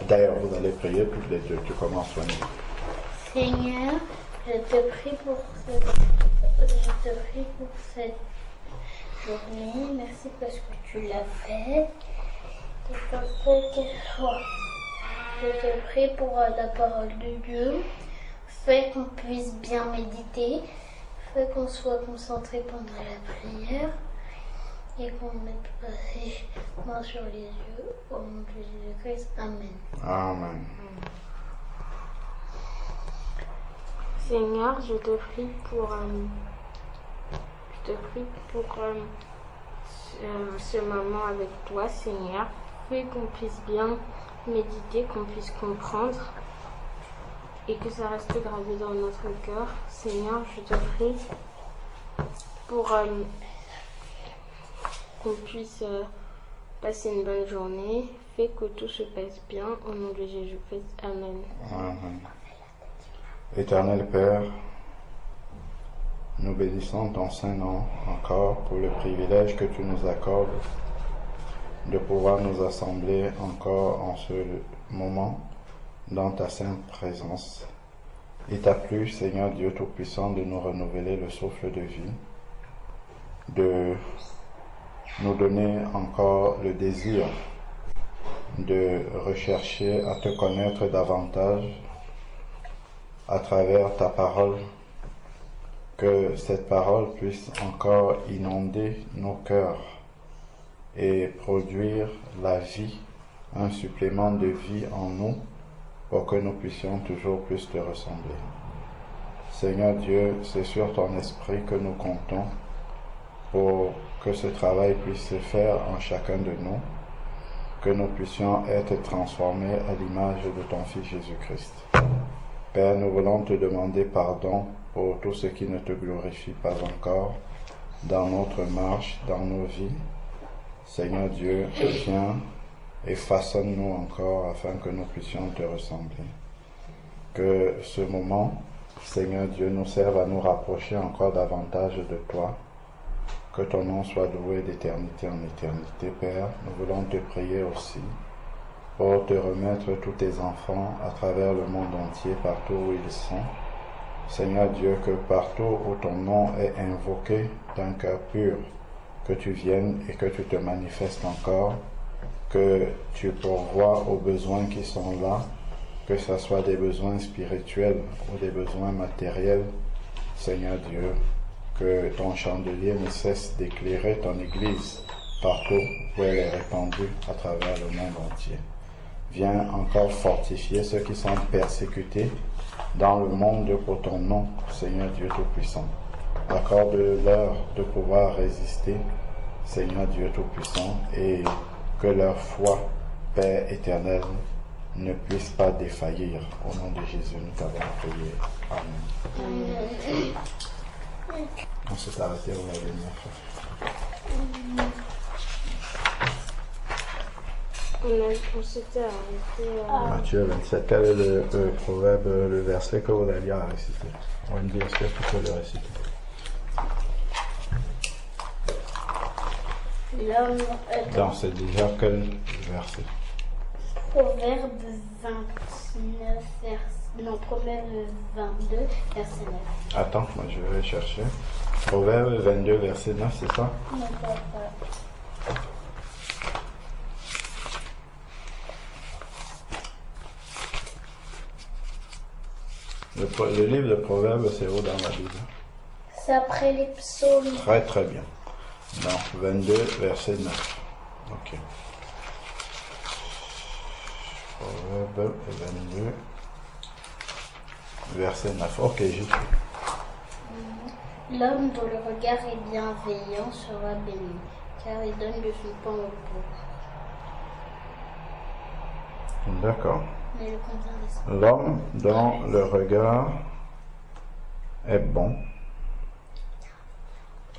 D'ailleurs, vous allez prier toutes les deux. Tu commences, Wendy. Seigneur, je te prie pour cette journée. Merci parce que tu l'as fait. Je te prie pour la parole de Dieu. Fais qu'on puisse bien méditer. Fais qu'on soit concentré pendant la prière. Et qu'on mette pas les mains sur les yeux. Au nom de Jésus-Christ. Amen. Amen. Seigneur, je te prie pour ce moment avec toi, Seigneur. Fais qu'on puisse bien méditer, qu'on puisse comprendre et que ça reste gravé dans notre cœur. Seigneur, je te prie pour qu'on puisse passer une bonne journée. Fais que tout se passe bien. Au nom de Jésus-Christ. Amen. Amen. Éternel Père, nous bénissons ton Saint-Nom encore pour le privilège que tu nous accordes de pouvoir nous assembler encore en ce moment dans ta sainte présence. Il t'a plu, Seigneur Dieu Tout-Puissant, de nous renouveler le souffle de vie, de nous donner encore le désir de rechercher à te connaître davantage à travers ta parole, que cette parole puisse encore inonder nos cœurs et produire la vie, un supplément de vie en nous pour que nous puissions toujours plus te ressembler. Seigneur Dieu, c'est sur ton esprit que nous comptons pour que ce travail puisse se faire en chacun de nous, que nous puissions être transformés à l'image de ton Fils Jésus-Christ. Père, nous voulons te demander pardon pour tout ce qui ne te glorifie pas encore dans notre marche, dans nos vies. Seigneur Dieu, viens et façonne-nous encore afin que nous puissions te ressembler. Que ce moment, Seigneur Dieu, nous serve à nous rapprocher encore davantage de toi. Que ton nom soit loué d'éternité en éternité, Père. Nous voulons te prier aussi pour te remettre tous tes enfants à travers le monde entier, partout où ils sont. Seigneur Dieu, que partout où ton nom est invoqué d'un cœur pur, que tu viennes et que tu te manifestes encore, que tu pourvoies aux besoins qui sont là, que ce soit des besoins spirituels ou des besoins matériels. Seigneur Dieu, que ton chandelier ne cesse d'éclairer ton Église partout où elle est répandue à travers le monde entier. Viens encore fortifier ceux qui sont persécutés dans le monde pour ton nom, Seigneur Dieu Tout-Puissant. Accorde-leur de pouvoir résister, Seigneur Dieu Tout-Puissant, et que leur foi, Père éternel, ne puisse pas défaillir. Au nom de Jésus, nous t'avons prié. Amen. On s'est arrêté au verset 9. On s'était arrêté Matthieu 27. Quel est le proverbe, le verset que vous aviez à réciter? Wendy, est-ce que tu peux le réciter? L'homme Non, c'est déjà quel verset? Proverbe 29, Proverbe 22, verset 9. Attends, moi je vais chercher. Proverbe 22, verset 9, c'est ça? Non, pas. Le livre de Proverbes, c'est où dans la Bible? C'est après les psaumes. Très très bien. Donc 22, verset 9. Ok. Proverbe 22, verset 9. Ok, j'y suis. L'homme dont le regard est bienveillant sera béni, car il donne de son pain aux pauvres. D'accord. Mais le contient des L'homme dont le regard est bon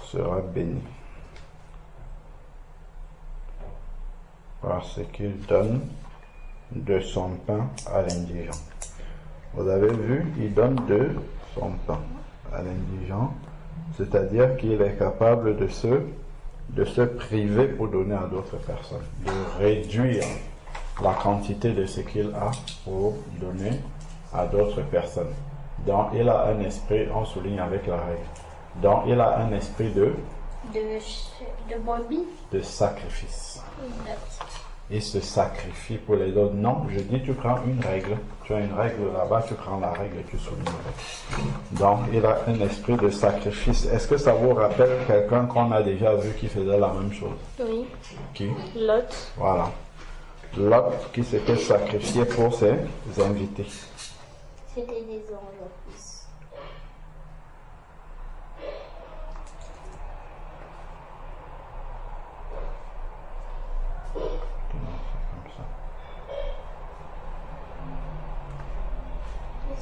sera béni, parce qu'il donne de son pain à l'indigent. Vous avez vu, il donne de son pain à l'indigent, c'est-à-dire qu'il est capable de se priver pour donner à d'autres personnes, de réduire la quantité de ce qu'il a pour donner à d'autres personnes. Donc, il a un esprit, on souligne avec la règle. Donc, il a un esprit de brebis. De sacrifice. D'accord. Il se sacrifie pour les autres. Non, je dis, tu prends une règle. Tu as une règle là-bas, tu prends la règle et tu soulignes avec. Donc, il a un esprit de sacrifice. Est-ce que ça vous rappelle quelqu'un qu'on a déjà vu qui faisait la même chose? Oui. Qui? Lot. Voilà. Lot qui s'était sacrifié pour ses invités. C'était des anges en plus.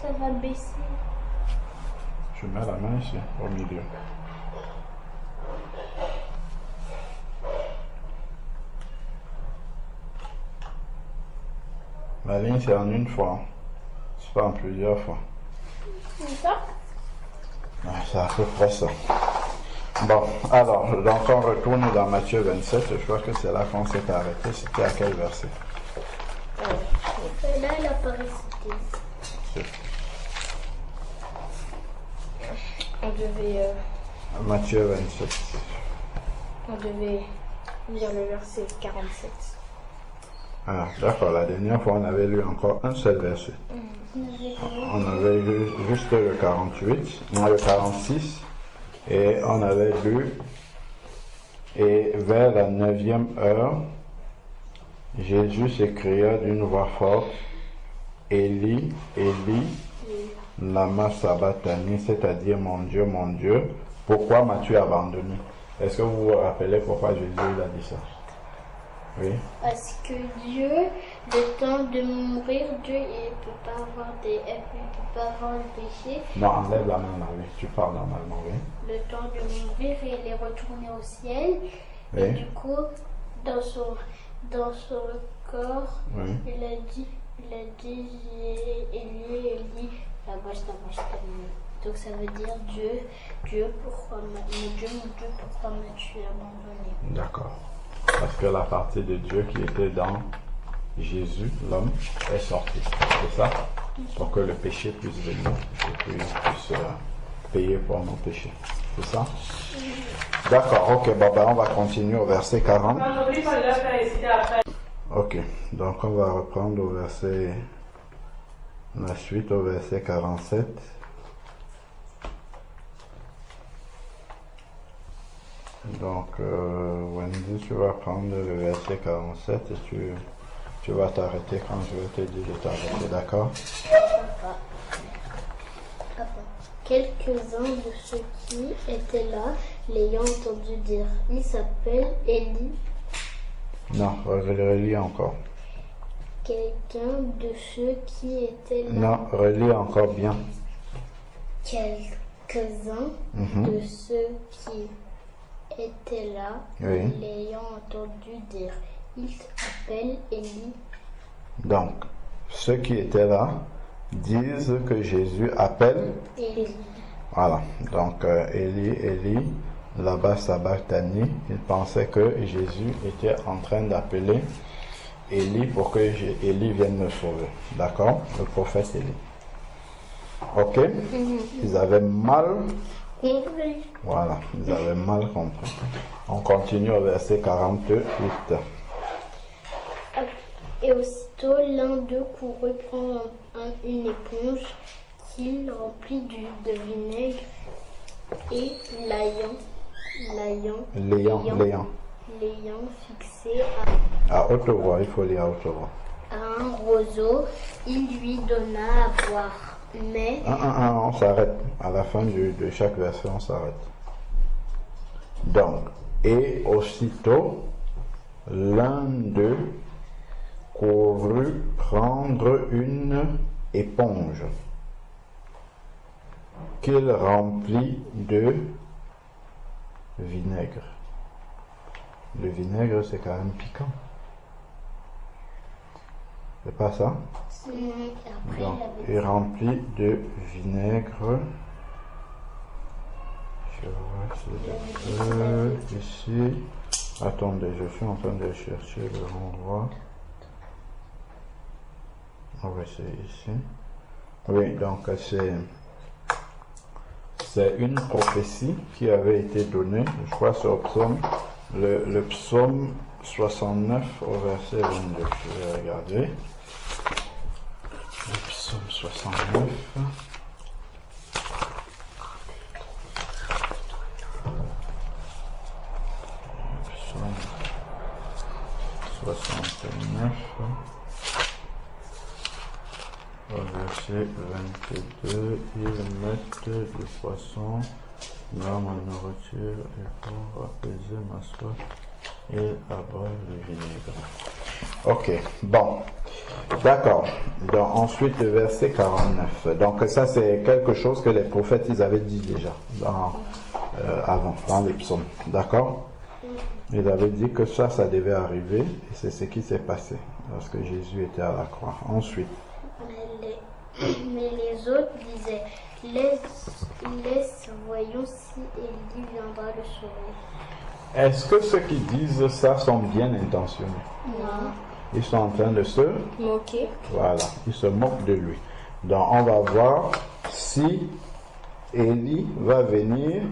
Ça va baisser. Je mets la main ici, au milieu. La ligne, c'est en une fois. C'est pas en plusieurs fois. C'est ça? Ouais, c'est à peu près ça. Bon, alors, donc on retourne dans Matthieu 27. Je crois que c'est là qu'on s'est arrêté. C'était à quel verset? Là, elle a pas récité. On devait, Matthieu 27. on devait lire le verset 47. Ah, d'accord. La dernière fois, on avait lu encore un seul verset. On avait lu juste le 48, non, le 46, et on avait lu, et vers la 9e heure, Jésus s'écria d'une voix forte, Élie, Élie, lama sabachthani, c'est-à-dire mon Dieu, pourquoi m'as-tu abandonné? Est-ce que vous vous rappelez pourquoi Jésus a dit ça? Oui. Parce que Dieu, le temps de mourir, Dieu il peut pas avoir le péché. Non, enlève la main là, oui. Tu parles normalement, oui. Le temps de mourir, il est retourné au ciel. Oui. Et du coup, dans son corps, Oui. il a dit, Élie, la vache, donc ça veut dire Dieu, pourquoi m'as-tu abandonné? D'accord. Parce que la partie de Dieu qui était dans Jésus, l'homme, est sortie. C'est ça? Pour que le péché puisse venir et qu'il puisse payer pour nos péchés. C'est ça? D'accord, ok, bon, ben, on va continuer au verset 40. Ok, donc on va reprendre au verset, la suite au verset 47. Donc, Wendy, tu vas prendre le verset 47 et tu vas t'arrêter quand je vais te dire de t'arrêter, d'accord? Quelques-uns de ceux qui étaient là l'ayant entendu dire, il s'appelle Élie. Non, relis encore. Quelqu'un de ceux qui étaient là. Non, relis encore bien. Quelques-uns de ceux qui étaient là, Oui. l'ayant entendu dire, il s'appelle Élie. Donc, ceux qui étaient là disent que Jésus appelle Élie. Voilà. Donc, Élie, là-bas, sabachthani, il pensait que Jésus était en train d'appeler Élie pour que Élie vienne me sauver. D'accord? Le prophète Élie. Ok? Ils avaient mal compris. Voilà, ils avaient mal compris. On continue au verset 48. Et aussitôt, l'un d'eux courut prendre une éponge qu'il remplit de vinaigre et l'ayant fixé à haute voix, il faut lire à haute voix. À un roseau, il lui donna à boire. Mais on s'arrête. À la fin de chaque verset, on s'arrête. Donc, et aussitôt, l'un d'eux courut prendre une éponge qu'il remplit de vinaigre. Le vinaigre, c'est quand même piquant. C'est pas ça? après, Donc, il remplit de vinaigre. Je vois c'est ici. Attendez, je suis en train de chercher le renvoi. On va essayer ici. Oui, donc c'est une prophétie qui avait été donnée, je crois, sur le psaume 69 au verset 22. Je vais regarder. Le psaume 69. Psaume 69. Au verset 22, ils mettent du poisson dans ma nourriture et pour apaiser ma soif, ils abreuvent le vinaigre. Ok, bon, d'accord. Donc ensuite le verset 49. Donc ça c'est quelque chose que les prophètes ils avaient dit déjà avant, dans les psaumes. D'accord? Ils avaient dit que ça devait arriver et c'est ce qui s'est passé lorsque Jésus était à la croix. Ensuite. Mais les autres disaient, laisse, voyons si Élie viendra le sauver. Est-ce que ceux qui disent ça sont bien intentionnés? Non. Ils sont en train de se moquer. Voilà, ils se moquent de lui. Donc on va voir si Élie va venir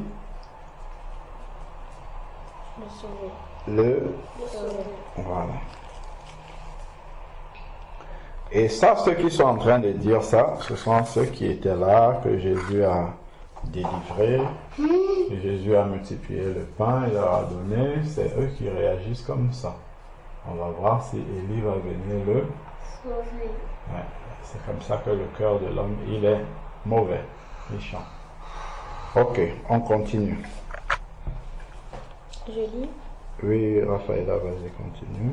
le sauver. Voilà. Et ça, ceux qui sont en train de dire ça, ce sont ceux qui étaient là, que Jésus a délivré, que Jésus a multiplié le pain, il leur a donné, c'est eux qui réagissent comme ça. On va voir si Élie va venir le sauver. Ouais, c'est comme ça que le cœur de l'homme, il est mauvais, méchant. Ok, on continue. Je lis. Oui, Raphaëla, vas-y, continue.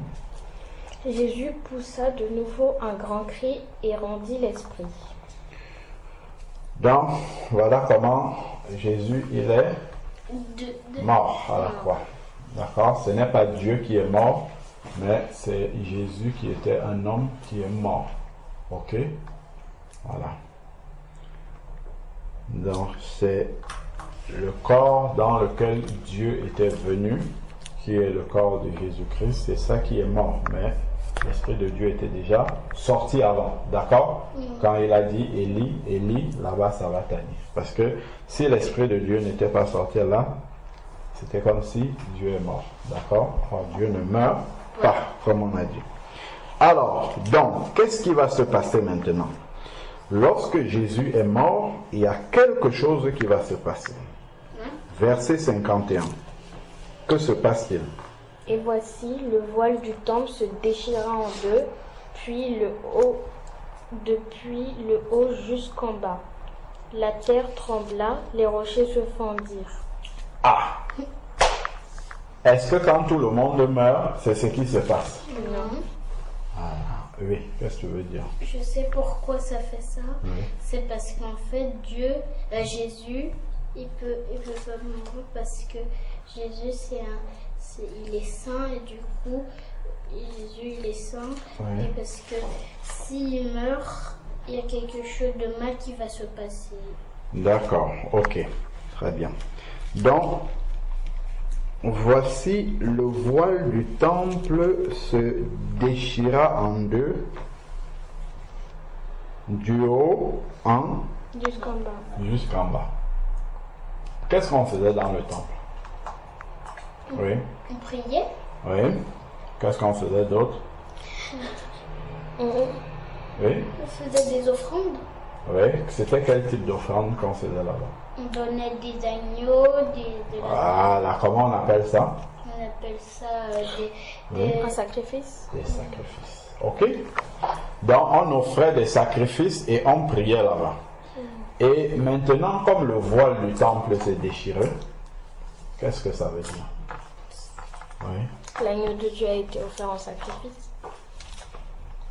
Jésus poussa de nouveau un grand cri et rendit l'esprit. Donc, voilà comment Jésus, il est mort à la croix. D'accord? Ce n'est pas Dieu qui est mort, mais c'est Jésus qui était un homme qui est mort. Ok? Voilà. Donc, c'est le corps dans lequel Dieu était venu, qui est le corps de Jésus-Christ, c'est ça qui est mort. Mais l'Esprit de Dieu était déjà sorti avant. D'accord? Quand il a dit Élie, Élie, là-bas, ça va tenir. Parce que si l'Esprit de Dieu n'était pas sorti là, c'était comme si Dieu est mort. D'accord? Or, Dieu ne meurt pas, comme on a dit. Alors, donc, qu'est-ce qui va se passer maintenant? Lorsque Jésus est mort, il y a quelque chose qui va se passer. Verset 51. Que se passe-t-il? Et voici, le voile du temple se déchira en deux, puis le haut, depuis le haut jusqu'en bas. La terre trembla, les rochers se fendirent. Ah! Est-ce que quand tout le monde meurt, c'est ce qui se passe? Non. Ah, oui, qu'est-ce que tu veux dire? Je sais pourquoi ça fait ça. Oui. C'est parce qu'en fait, Jésus, il peut pas mourir parce que Jésus, il est saint et du coup, Jésus, il est saint. Oui. Et parce que s'il meurt, il y a quelque chose de mal qui va se passer. D'accord, ok, très bien. Donc, voici le voile du temple se déchira en deux, du haut Jusqu'en bas. jusqu'en bas. Qu'est-ce qu'on faisait dans le temple? Oui, On priait. oui. Qu'est-ce qu'on faisait d'autre? On Oui, faisait des offrandes. oui. C'était quel type d'offrande qu'on faisait là-bas? On donnait des agneaux, Voilà, comment on appelle ça? on appelle ça Un sacrifice. Des sacrifices. Ok? Donc, on offrait des sacrifices et on priait là-bas. Et maintenant, comme le voile du temple s'est déchiré, qu'est-ce que ça veut dire? Oui. L'agneau de Dieu a été offert en sacrifice.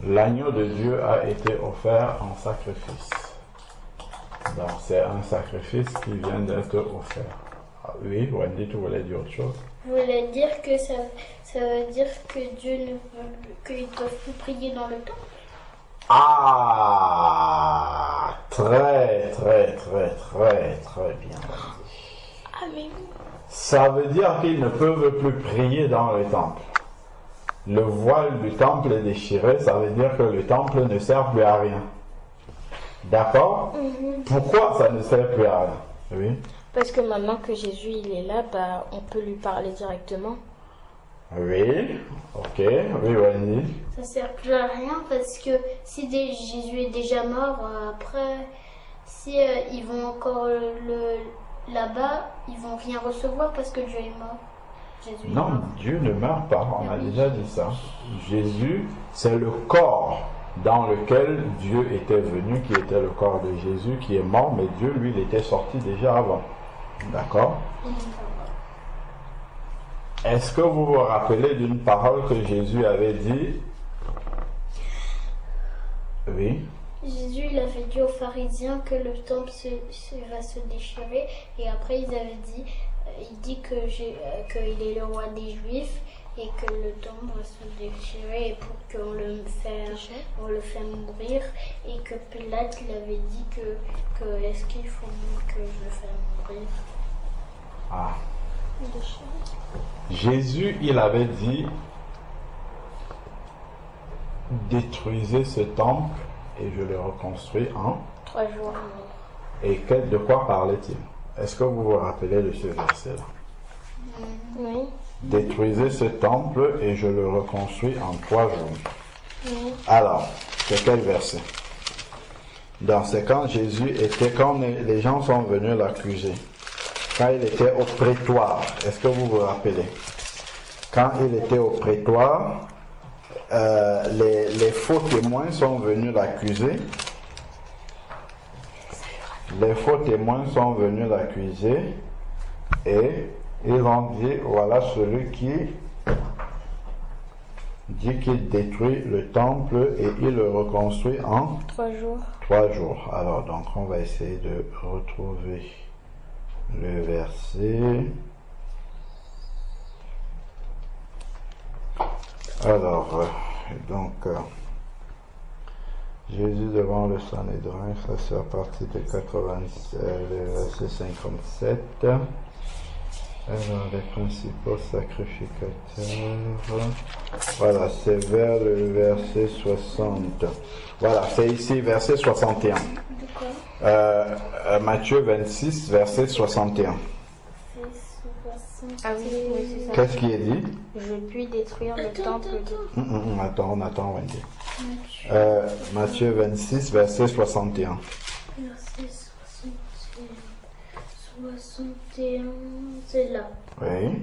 L'agneau de Dieu a été offert en sacrifice. Donc, c'est un sacrifice qui vient d'être offert. Ah, oui, Wendy, tu voulais dire autre chose? Je voulais dire que ça veut dire que Dieu ne veut qu'ils ne doivent plus prier dans le temple. Ah, très, très, très, très, très bien. Amen. Ça veut dire qu'ils ne peuvent plus prier dans le temple. le voile du temple est déchiré, ça veut dire que le temple ne sert plus à rien. D'accord? Pourquoi ça ne sert plus à rien? Oui. Parce que maintenant que Jésus il est là, on peut lui parler directement. Oui. Ok. Oui, Wendy. Ça sert plus à rien parce que si Jésus est déjà mort, après, si ils vont encore là-bas, ils vont rien recevoir parce que Dieu est mort. Jésus Non, est mort. Dieu ne meurt pas, on a déjà dit ça. Jésus, c'est le corps dans lequel Dieu était venu, qui était le corps de Jésus, qui est mort, mais Dieu, lui, il était sorti déjà avant. D'accord? Est-ce que vous vous rappelez d'une parole que Jésus avait dit? Oui. Jésus, il avait dit aux pharisiens que le temple va se déchirer et après ils avaient dit, il dit qu'il est le roi des Juifs et que le temple va se déchirer et pour qu'on le fait mourir et que Pilate il avait dit que est-ce qu'il faut que je le fasse mourir. Ah. Jésus, il avait dit, détruisez ce temple et je le reconstruis en 3 jours. Et de quoi parlait-il? Est-ce que vous vous rappelez de ce verset-là? Oui. Détruisez ce temple et je le reconstruis en 3 jours. Oui. Alors, c'est quel verset? C'est quand Jésus était, quand les gens sont venus l'accuser, quand il était au prétoire. Est-ce que vous vous rappelez? Quand il était au prétoire, les faux témoins sont venus l'accuser. Les faux témoins sont venus l'accuser et ils ont dit, voilà celui qui dit qu'il détruit le temple et il le reconstruit en 3 jours. 3 jours. Alors, donc, on va essayer de retrouver le verset. Alors, Jésus devant le Sanhédrin, ça c'est à partir de le verset 57. Alors, les principaux sacrificateurs. Voilà, c'est vers le verset 60. Voilà, c'est ici, verset 61. Matthieu 26, verset 61. Ah oui, c'est ça. Qu'est-ce qui est dit? Je puis détruire le temple de... Attends, Wendy. Matthieu 26, verset 61. Verset 61, c'est là. Oui.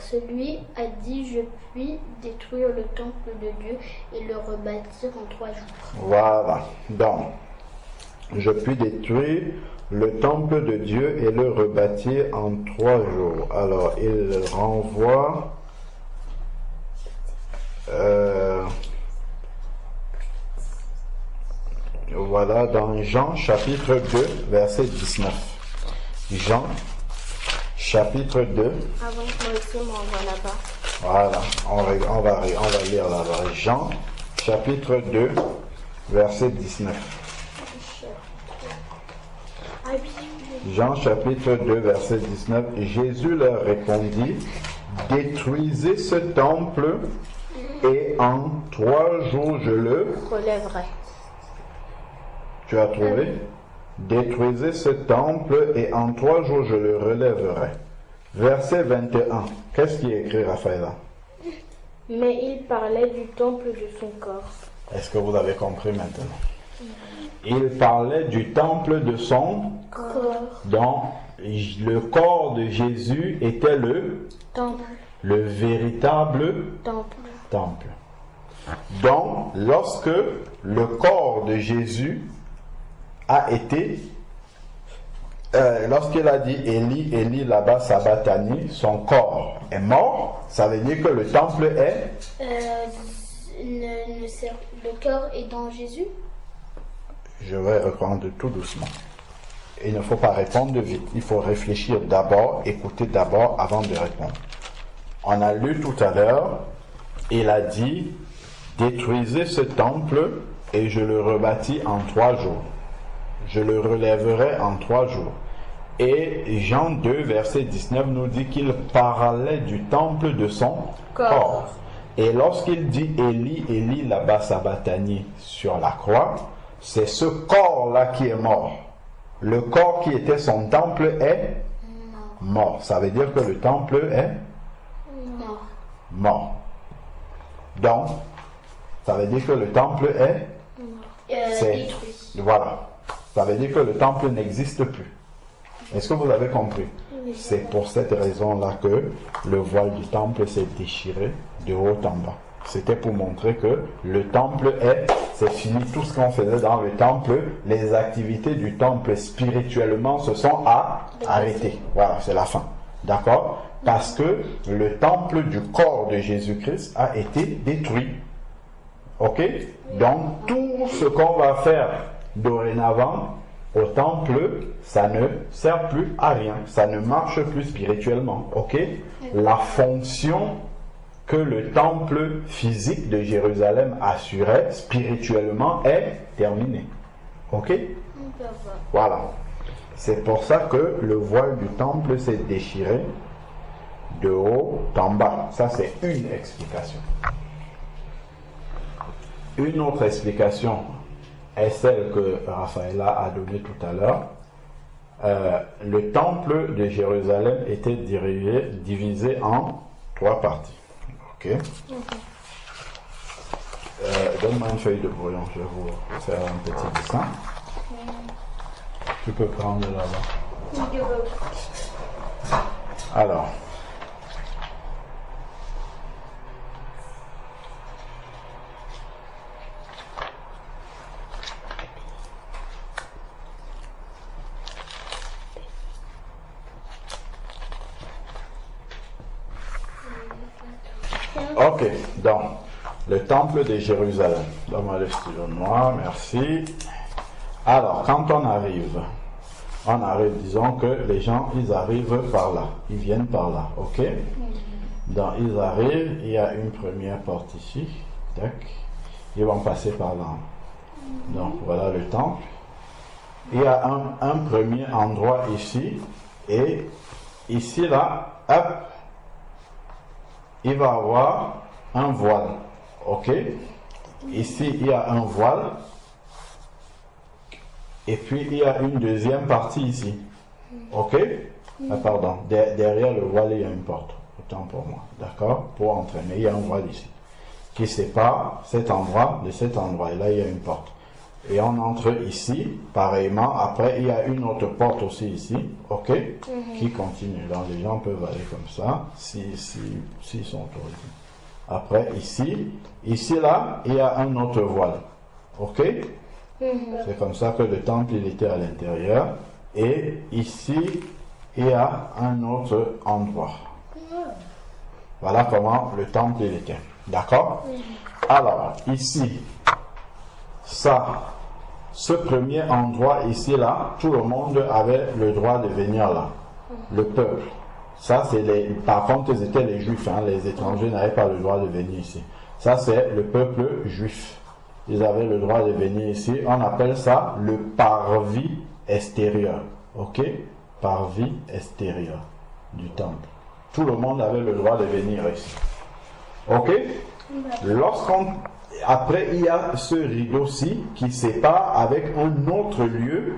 Celui a dit, je puis détruire le temple de Dieu et le rebâtir en 3 jours. Voilà. Donc, je puis détruire le temple de Dieu et le rebâtir en 3 jours. Alors, il renvoie voilà, dans Jean chapitre 2, verset 19. Jean chapitre 2. Avant que moi aussi me renvoie là-bas. Voilà, on va lire là-bas. Jean chapitre 2, verset 19. Jean chapitre 2, verset 19. Jésus leur répondit, détruisez ce temple et en 3 jours je le relèverai. Tu as trouvé? Détruisez ce temple et en 3 jours je le relèverai. Verset 21. Qu'est-ce qui est écrit, Raphaëla? Mais il parlait du temple de son corps. Est-ce que vous avez compris maintenant? Il parlait du temple de son corps. Donc, le corps de Jésus était le temple. Le véritable temple. Donc, lorsque le corps de Jésus a été, lorsqu'il a dit Élie, Élie là-bas sabachthani, son corps est mort, ça veut dire que le temple est le corps est dans Jésus. Je vais reprendre tout doucement. Il ne faut pas répondre vite. Il faut réfléchir d'abord, écouter d'abord avant de répondre. On a lu tout à l'heure, il a dit, détruisez ce temple et je le rebâtis en 3 jours. Je le relèverai en 3 jours. Et Jean 2, verset 19 nous dit qu'il parlait du temple de son corps. Et lorsqu'il dit Élie, Élie, là-bas, Sabatani, sur la croix, c'est ce corps-là qui est mort. Le corps qui était son temple est mort. Ça veut dire que le temple est mort. Donc, ça veut dire que le temple est détruit. Voilà. Ça veut dire que le temple n'existe plus. Est-ce que vous avez compris? C'est pour cette raison-là que le voile du temple s'est déchiré de haut en bas. C'était pour montrer que le temple c'est fini. Tout ce qu'on faisait dans le temple, les activités du temple spirituellement se sont arrêtées. Voilà, c'est la fin. D'accord? Parce que le temple du corps de Jésus-Christ a été détruit. Ok? Donc, tout ce qu'on va faire dorénavant au temple, ça ne sert plus à rien. Ça ne marche plus spirituellement. Ok? La fonction que le temple physique de Jérusalem assurait spirituellement est terminée. Ok? Voilà. C'est pour ça que le voile du temple s'est déchiré de haut en bas. Ça, c'est une explication. Une autre explication est celle que Raphaëlla a donnée tout à l'heure. Le temple de Jérusalem était divisé en 3 parties. Ok. Donne-moi une feuille de brouillon, je vais vous faire un petit dessin. Tu peux prendre là-bas. Alors. Ok, donc, le temple de Jérusalem. Donne-moi le stylo noir, merci. Alors, quand on arrive, disons que les gens, ils arrivent par là, ils viennent par là, ok? Donc, ils arrivent, il y a une première porte ici, tac, ils vont passer par là. Donc, voilà le temple. Il y a un premier endroit ici, et ici, là, hop, il va avoir un voile, ok? Ici, il y a un voile, et puis il y a une deuxième partie ici, ok? Ah, pardon, derrière le voile, il y a une porte, autant pour moi, d'accord? Pour entrer, mais il y a un voile ici, qui sépare cet endroit de cet endroit, et là, il y a une porte. Et on entre ici, pareillement, après, il y a une autre porte aussi ici, ok? Qui continue, donc les gens peuvent aller comme ça, s'ils sont autorisés. Après, ici, là, il y a un autre voile, ok? C'est comme ça que le temple, il était à l'intérieur. Et ici, il y a un autre endroit. Voilà comment le temple, il était. D'accord? Alors, ici, ce premier endroit ici, là, tout le monde avait le droit de venir là. Le peuple. Ça, par contre, c'était les juifs, hein, les étrangers n'avaient pas le droit de venir ici. Ça, c'est le peuple juif. Ils avaient le droit de venir ici. On appelle ça le parvis extérieur. Ok? Parvis extérieur du temple. Tout le monde avait le droit de venir ici. Ok? Après, il y a ce rideau-ci qui sépare avec un autre lieu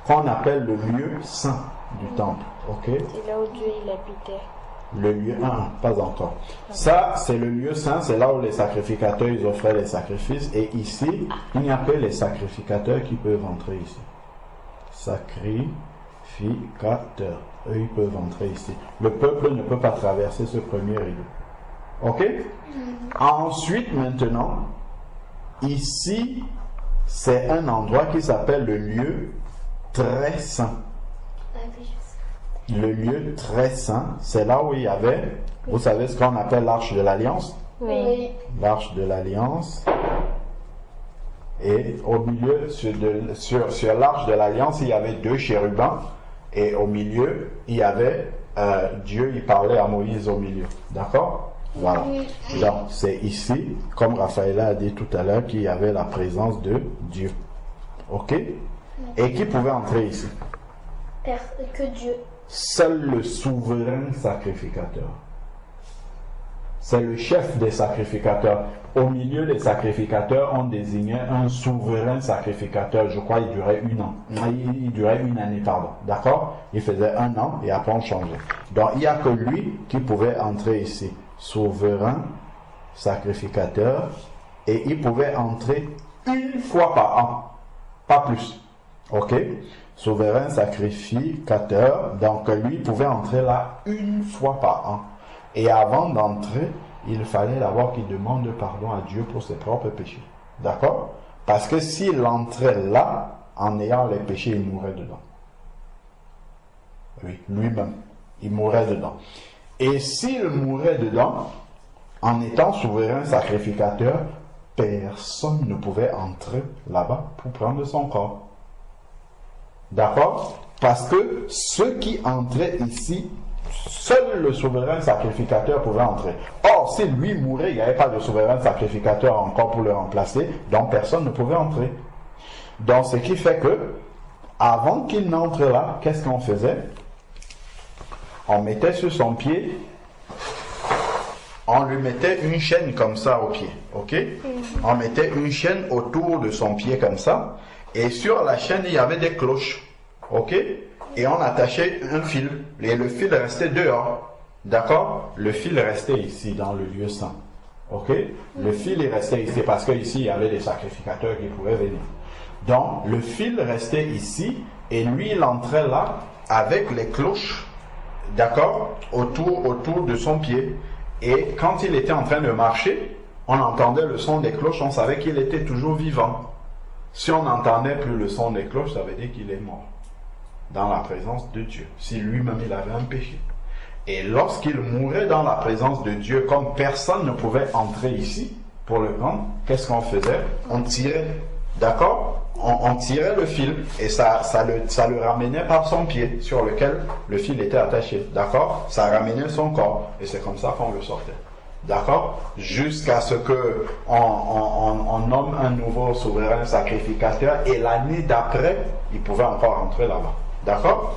qu'on appelle le lieu saint du temple. Ok? C'est là où Dieu il habitait. Le lieu 1, pas encore. Ça, c'est le lieu saint, c'est là où les sacrificateurs, ils offraient les sacrifices. Et ici, il n'y a que les sacrificateurs qui peuvent entrer ici. Sacrificateurs. Eux, ils peuvent entrer ici. Le peuple ne peut pas traverser ce premier rideau. Ok? Ensuite, maintenant, ici, c'est un endroit qui s'appelle le lieu très saint. Le lieu très saint, c'est là où il y avait, vous savez ce qu'on appelle l'arche de l'alliance? Oui. L'arche de l'alliance. Et au milieu, sur l'arche de l'alliance, il y avait 2 chérubins. Et au milieu, il y avait Dieu, il parlait à Moïse au milieu. D'accord? Voilà. Donc, c'est ici, comme Raphaëlla a dit tout à l'heure, qu'il y avait la présence de Dieu. Ok? Et qui pouvait entrer ici? que Dieu. Seul le souverain sacrificateur. C'est le chef des sacrificateurs. Au milieu des sacrificateurs, on désignait un souverain sacrificateur. Je crois qu'il durait il durait une année, pardon. D'accord? Il faisait 1 an et après on changeait. Donc il n'y a que lui qui pouvait entrer ici. Souverain sacrificateur. Et il pouvait entrer une fois par an. Pas plus. Ok? Souverain sacrificateur. Donc lui pouvait entrer là une fois par an. Et avant d'entrer, il fallait d'abord qu'il demande pardon à Dieu pour ses propres péchés. D'accord? Parce que s'il entrait là, en ayant les péchés, il mourrait dedans. Oui, lui-même, il mourrait dedans. Et s'il mourait dedans, en étant souverain sacrificateur, personne ne pouvait entrer là-bas pour prendre son corps. D'accord? Parce que ceux qui entraient ici, seul le souverain sacrificateur pouvait entrer. Or, si lui mourait, il n'y avait pas de souverain sacrificateur encore pour le remplacer, donc personne ne pouvait entrer. Donc, ce qui fait que, avant qu'il n'entre là, qu'est-ce qu'on faisait? On mettait sur son pied, on lui mettait une chaîne comme ça au pied, ok? On mettait une chaîne autour de son pied comme ça, et sur la chaîne, il y avait des cloches, ok? Et on attachait un fil, et le fil restait dehors, d'accord? Le fil restait ici, dans le lieu saint, ok? Le fil il restait ici, parce qu'ici, il y avait des sacrificateurs qui pouvaient venir. Donc, le fil restait ici, et lui, il entrait là, avec les cloches, d'accord? Autour de son pied. Et quand il était en train de marcher, on entendait le son des cloches, on savait qu'il était toujours vivant. Si on n'entendait plus le son des cloches, ça veut dire qu'il est mort dans la présence de Dieu, si lui-même il avait un péché. Et lorsqu'il mourait dans la présence de Dieu, comme personne ne pouvait entrer ici pour le prendre, qu'est-ce qu'on faisait? On tirait, d'accord? On tirait le fil et ça le ramenait par son pied sur lequel le fil était attaché, d'accord? Ça ramenait son corps et c'est comme ça qu'on le sortait. D'accord? Jusqu'à ce que on nomme un nouveau souverain sacrificateur et l'année d'après, il pouvait encore entrer là-bas. D'accord?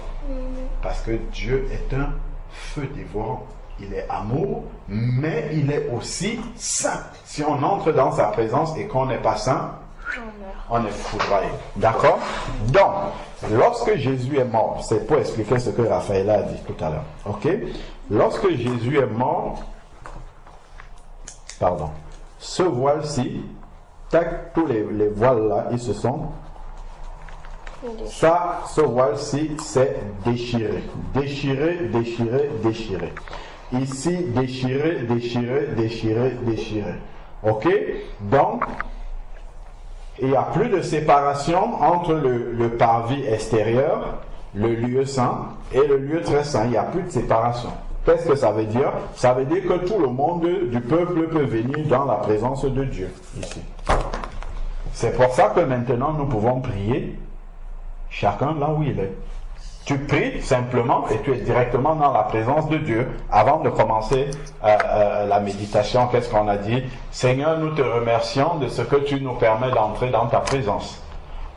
Parce que Dieu est un feu dévorant. Il est amour, mais il est aussi saint. Si on entre dans sa présence et qu'on n'est pas saint, on est foudroyé. D'accord? Donc, lorsque Jésus est mort, c'est pour expliquer ce que Raphaël a dit tout à l'heure. Ok? Lorsque Jésus est mort, pardon, ce voile-ci, tac, tous les voiles là, ils se sont. Ça, ce voile-ci, c'est déchiré. Déchiré, déchiré, déchiré. Ici, déchiré, déchiré, déchiré, déchiré. Ok? Donc, il n'y a plus de séparation entre le parvis extérieur, le lieu saint, et le lieu très saint. Il n'y a plus de séparation. Qu'est-ce que ça veut dire? Ça veut dire que tout le monde du peuple peut venir dans la présence de Dieu, ici. C'est pour ça que maintenant nous pouvons prier, chacun là où il est. Tu pries simplement et tu es directement dans la présence de Dieu. Avant de commencer la méditation, qu'est-ce qu'on a dit? Seigneur, nous te remercions de ce que tu nous permets d'entrer dans ta présence.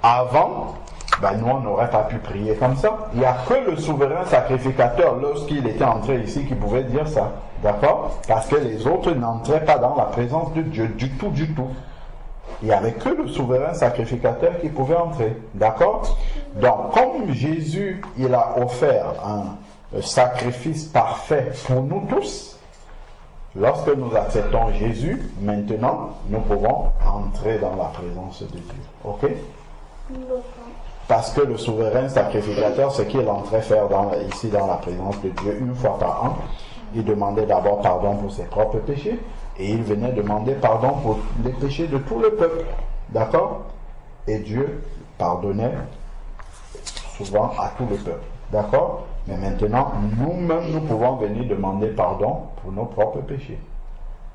Avant, nous on n'aurait pas pu prier comme ça. Il n'y a que le souverain sacrificateur, lorsqu'il était entré ici, qui pouvait dire ça. D'accord? Parce que les autres n'entraient pas dans la présence de Dieu, du tout, du tout. Il n'y avait que le souverain sacrificateur qui pouvait entrer. D'accord? Donc, comme Jésus, il a offert un sacrifice parfait pour nous tous, lorsque nous acceptons Jésus, maintenant, nous pouvons entrer dans la présence de Dieu. Ok? Parce que le souverain sacrificateur, ce qu'il entrait faire ici dans la présence de Dieu une fois par an, il demandait d'abord pardon pour ses propres péchés, et il venait demander pardon pour les péchés de tout le peuple. D'accord? Et Dieu pardonnait souvent à tout le peuple. D'accord? Mais maintenant, nous-mêmes, nous pouvons venir demander pardon pour nos propres péchés.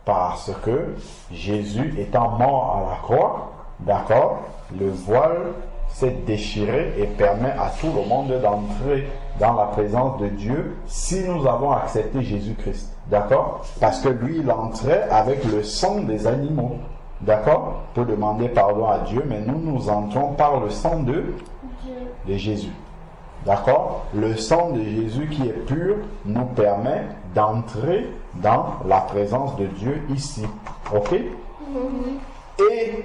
Parce que Jésus étant mort à la croix, d'accord, le voile s'est déchiré et permet à tout le monde d'entrer dans la présence de Dieu si nous avons accepté Jésus-Christ. D'accord? Parce que lui, il entrait avec le sang des animaux. D'accord? Pour demander pardon à Dieu, mais nous entrons par le sang de Jésus. D'accord? Le sang de Jésus qui est pur nous permet d'entrer dans la présence de Dieu ici. Ok? Et,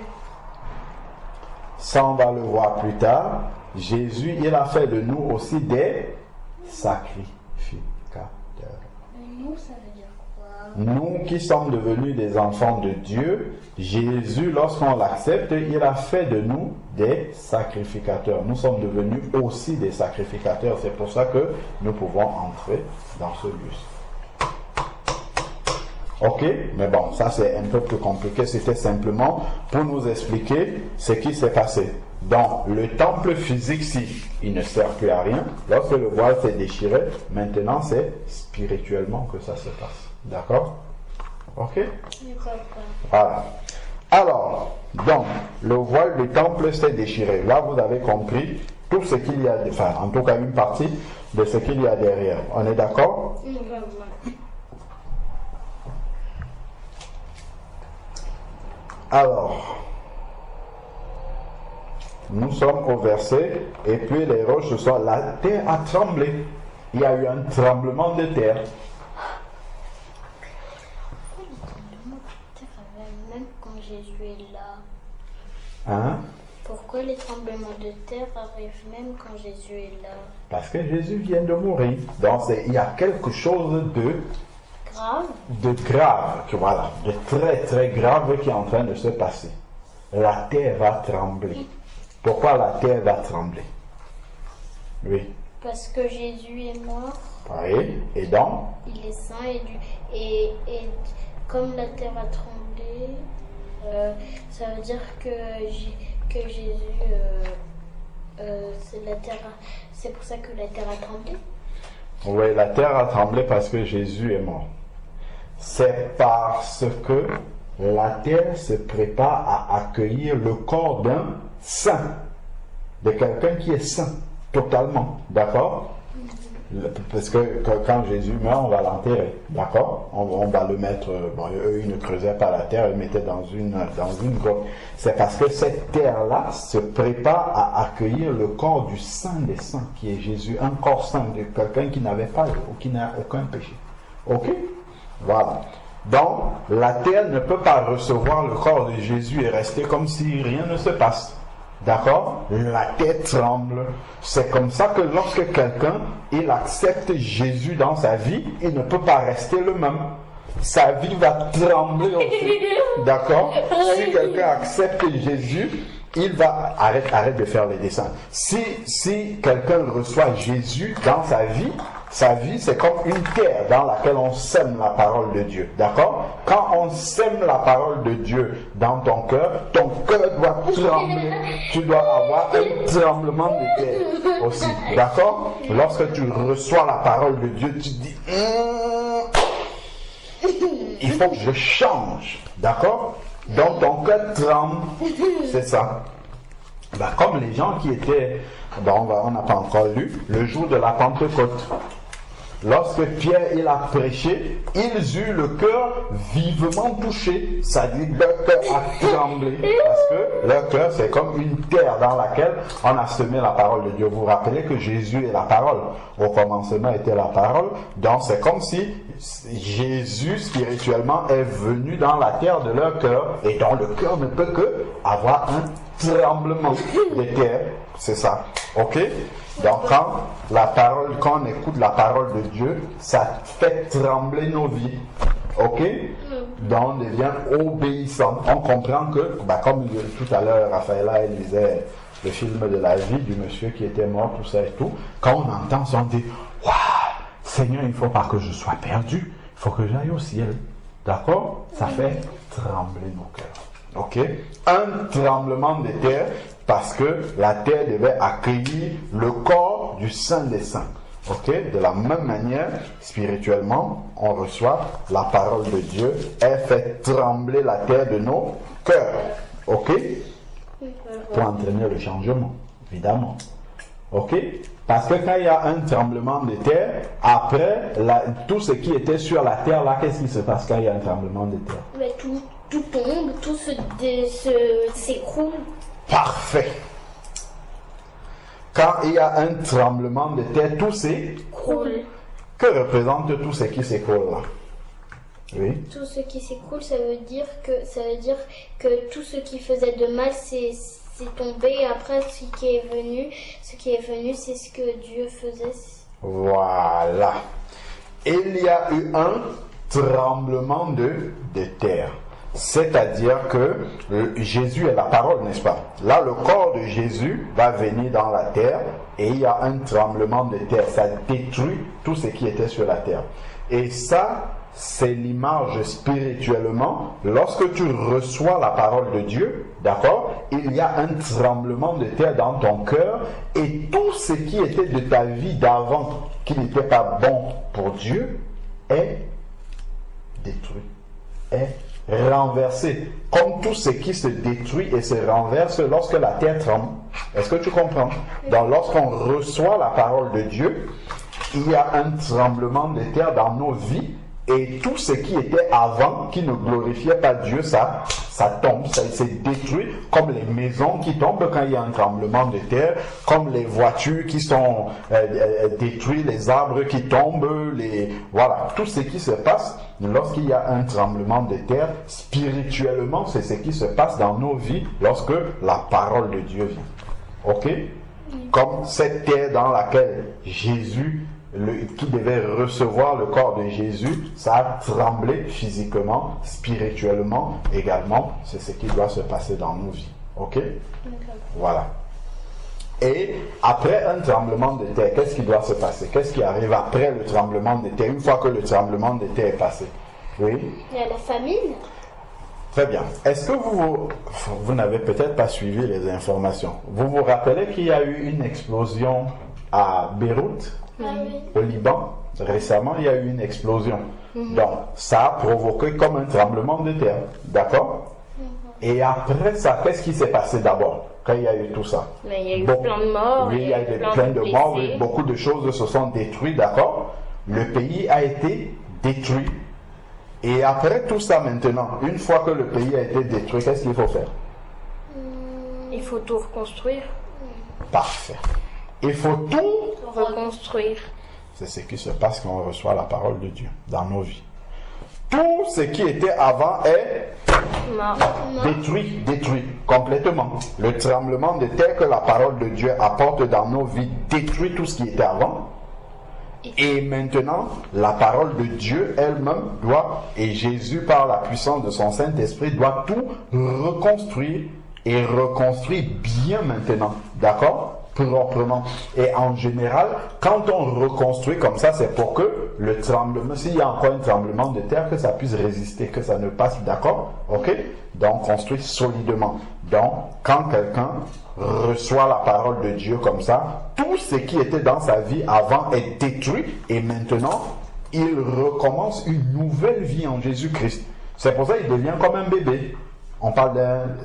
ça on va le voir plus tard, Jésus, il a fait de nous aussi des sacrificateurs. Nous, ça veut dire quoi? Nous qui sommes devenus des enfants de Dieu, Jésus, lorsqu'on l'accepte, il a fait de nous des sacrificateurs. Nous sommes devenus aussi des sacrificateurs. C'est pour ça que nous pouvons entrer dans ce lieu. Ok? Mais bon, ça c'est un peu plus compliqué. C'était simplement pour nous expliquer ce qui s'est passé. Donc, le temple physique, si il ne sert plus à rien, lorsque le voile s'est déchiré, maintenant c'est spirituellement que ça se passe. D'accord? Ok? Voilà. Alors, donc, le voile du temple s'est déchiré. Là, vous avez compris tout ce qu'il y a, enfin, en tout cas une partie de ce qu'il y a derrière. On est d'accord? Alors, nous sommes au verset, et puis les roches se sont, la terre a tremblé. Il y a eu un tremblement de terre. Même quand Jésus est là. Hein? Pourquoi les tremblements de terre arrivent même quand Jésus est là? Parce que Jésus vient de mourir. Donc il y a quelque chose Grave? de grave, voilà, de très très grave qui est en train de se passer. La terre va trembler. Pourquoi la terre va trembler? Oui. Parce que Jésus est mort. Oui. Et donc? Il est saint et comme la terre a tremblé, ça veut dire que Jésus, c'est pour ça que la terre a tremblé. Oui, la terre a tremblé parce que Jésus est mort. C'est parce que la terre se prépare à accueillir le corps d'un saint, de quelqu'un qui est saint, totalement, d'accord? Parce que quand Jésus meurt, on va l'enterrer, d'accord? On va le mettre, bon, eux ils ne creusaient pas la terre, ils le mettaient dans une grotte. C'est parce que cette terre-là se prépare à accueillir le corps du saint des saints, qui est Jésus, un corps saint, de quelqu'un qui n'avait pas ou qui n'a aucun péché. Ok? Voilà. Donc, la terre ne peut pas recevoir le corps de Jésus et rester comme si rien ne se passe. D'accord? La terre tremble. C'est comme ça que lorsque quelqu'un, il accepte Jésus dans sa vie, il ne peut pas rester le même. Sa vie va trembler aussi. D'accord? Si quelqu'un accepte Jésus, il va... Arrête de faire les dessins. Si quelqu'un reçoit Jésus dans sa vie c'est comme une terre dans laquelle on sème la parole de Dieu. D'accord? Quand on sème la parole de Dieu dans ton cœur doit trembler. Tu dois avoir un tremblement de terre aussi. D'accord? Lorsque tu reçois la parole de Dieu, tu te dis il faut que je change. D'accord? Donc ton cœur tremble. C'est ça. Ben, comme les gens qui étaient, on n'a pas encore lu, le jour de la Pentecôte. Lorsque Pierre il a prêché, ils eurent le cœur vivement touché. Ça dit leur cœur a tremblé. Parce que leur cœur c'est comme une terre dans laquelle on a semé la parole de Dieu. Vous vous rappelez que Jésus est la parole. Au commencement était la parole. Donc c'est comme si Jésus spirituellement est venu dans la terre de leur cœur. Et dont le cœur ne peut que avoir un tremblement de terre. C'est ça. Ok? Donc quand on écoute la parole de Dieu, ça fait trembler nos vies. Ok? Donc on devient obéissant. On comprend que, comme tout à l'heure, Raphaëla, elle disait le film de la vie du monsieur qui était mort, tout ça et tout. Quand on entend ça, on dit, waouh, Seigneur, il ne faut pas que je sois perdu. Il faut que j'aille au ciel. D'accord? Ça fait trembler nos cœurs. Ok? Un tremblement de terre parce que la terre devait accueillir le corps du Saint des Saints. Ok? De la même manière, spirituellement, on reçoit la parole de Dieu. Elle fait trembler la terre de nos cœurs. Ok? Pour entraîner le changement, évidemment. Ok? Parce que quand il y a un tremblement de terre, après, tout ce qui était sur la terre, là, qu'est-ce qui se passe quand il y a un tremblement de terre? Mais tout tombe, tout s'écroule. Parfait. quand il y a un tremblement de terre, tout Cool. que représente tout ce qui s'écroule là? Oui. Tout ce qui s'écroule, ça veut dire que tout ce qui faisait de mal, c'est tombé. Et après, ce qui est venu, c'est ce que Dieu faisait. Voilà. Il y a eu un tremblement de terre. C'est-à-dire que Jésus est la parole, n'est-ce pas? Là, le corps de Jésus va venir dans la terre et il y a un tremblement de terre. Ça détruit tout ce qui était sur la terre. Et ça, c'est l'image spirituellement. Lorsque tu reçois la parole de Dieu, d'accord, il y a un tremblement de terre dans ton cœur et tout ce qui était de ta vie d'avant, qui n'était pas bon pour Dieu, est détruit, est renversé. Comme tout ce qui se détruit et se renverse lorsque la terre tremble. Est-ce que tu comprends? Donc lorsqu'on reçoit la parole de Dieu, il y a un tremblement de terre dans nos vies. Et tout ce qui était avant, qui ne glorifiait pas Dieu, ça tombe, ça s'est détruit, comme les maisons qui tombent quand il y a un tremblement de terre, comme les voitures qui sont détruites, les arbres qui tombent, voilà, tout ce qui se passe lorsqu'il y a un tremblement de terre, spirituellement, c'est ce qui se passe dans nos vies lorsque la parole de Dieu vient. Ok? Comme cette terre dans laquelle Jésus qui devait recevoir le corps de Jésus, ça a tremblé physiquement, spirituellement également. C'est ce qui doit se passer dans nos vies. Ok? Voilà. Et après un tremblement de terre, qu'est-ce qui doit se passer? Qu'est-ce qui arrive après le tremblement de terre, une fois que le tremblement de terre est passé? Oui? Il y a la famine. Très bien. Est-ce que vous n'avez peut-être pas suivi les informations? Vous vous rappelez qu'il y a eu une explosion à Beyrouth? Au Liban, récemment, il y a eu une explosion. Donc, ça a provoqué comme un tremblement de terre. D'accord? Et après ça, qu'est-ce qui s'est passé d'abord, quand il y a eu tout ça? Mais il y a eu plein de morts. Oui, il y a eu plein de morts, oui, beaucoup de choses se sont détruites, d'accord? Le pays a été détruit. Et après tout ça maintenant, une fois que le pays a été détruit, qu'est-ce qu'il faut faire? Il faut tout reconstruire. Parfait. Il faut tout Reconstruire. C'est ce qui se passe quand on reçoit la parole de Dieu dans nos vies. Tout ce qui était avant est détruit complètement. Le tremblement de terre que la parole de Dieu apporte dans nos vies détruit tout ce qui était avant. Et maintenant, la parole de Dieu elle-même doit, et Jésus par la puissance de son Saint-Esprit doit tout reconstruire et reconstruire bien maintenant. D'accord? Proprement. Et en général, quand on reconstruit comme ça, c'est pour que le tremblement, s'il y a encore un tremblement de terre, que ça puisse résister, que ça ne passe, d'accord? Ok? Donc, construit solidement. Donc, quand quelqu'un reçoit la parole de Dieu comme ça, tout ce qui était dans sa vie avant est détruit et maintenant, il recommence une nouvelle vie en Jésus-Christ. C'est pour ça qu'il devient comme un bébé. On parle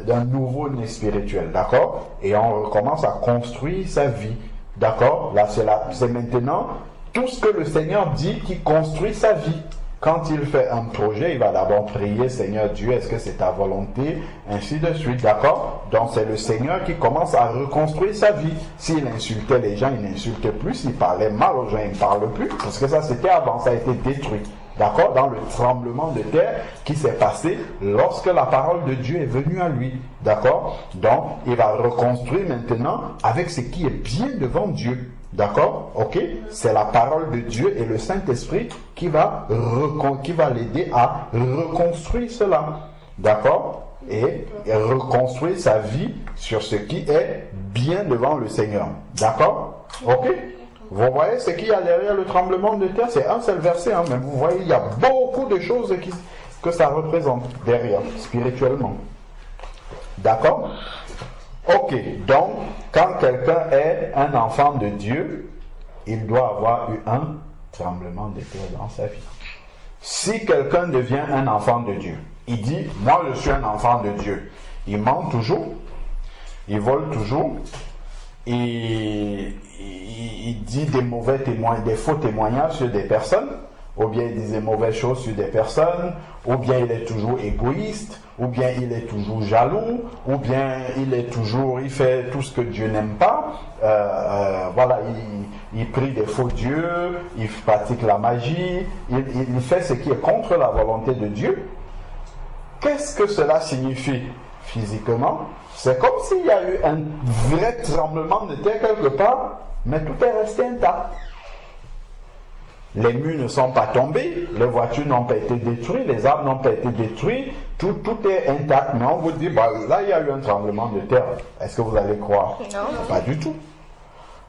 d'un nouveau-né spirituel, d'accord? Et on recommence à construire sa vie, d'accord? Là, c'est maintenant tout ce que le Seigneur dit qui construit sa vie. Quand il fait un projet, il va d'abord prier, Seigneur Dieu, est-ce que c'est ta volonté? Ainsi de suite, d'accord? Donc c'est le Seigneur qui commence à reconstruire sa vie. S'il insultait les gens, il n'insulte plus. S'il parlait mal aux gens, il ne parle plus. Parce que ça, c'était avant, ça a été détruit. D'accord? Dans le tremblement de terre qui s'est passé lorsque la parole de Dieu est venue à lui. D'accord? Donc, il va reconstruire maintenant avec ce qui est bien devant Dieu. D'accord? Ok? C'est la parole de Dieu et le Saint-Esprit qui va l'aider à reconstruire cela. D'accord? Et reconstruire sa vie sur ce qui est bien devant le Seigneur. D'accord? Ok? Vous voyez ce qu'il y a derrière le tremblement de terre? C'est un seul verset, hein, mais vous voyez, il y a beaucoup de choses que ça représente derrière, spirituellement. D'accord? Ok, donc, quand quelqu'un est un enfant de Dieu, il doit avoir eu un tremblement de terre dans sa vie. Si quelqu'un devient un enfant de Dieu, il dit, moi je suis un enfant de Dieu, il ment toujours, il vole toujours, il dit des mauvais témoins, des faux témoignages sur des personnes, ou bien il dit des mauvaises choses sur des personnes, ou bien il est toujours égoïste, ou bien il est toujours jaloux, ou bien il fait tout ce que Dieu n'aime pas. Voilà, il prie des faux dieux, il pratique la magie, il fait ce qui est contre la volonté de Dieu. Qu'est-ce que cela signifie physiquement? C'est comme s'il y a eu un vrai tremblement de terre quelque part, mais tout est resté intact. Les murs ne sont pas tombés, les voitures n'ont pas été détruites, les arbres n'ont pas été détruits, tout est intact. Mais on vous dit, bah, là il y a eu un tremblement de terre. Est-ce que vous allez croire? Non. Pas du tout.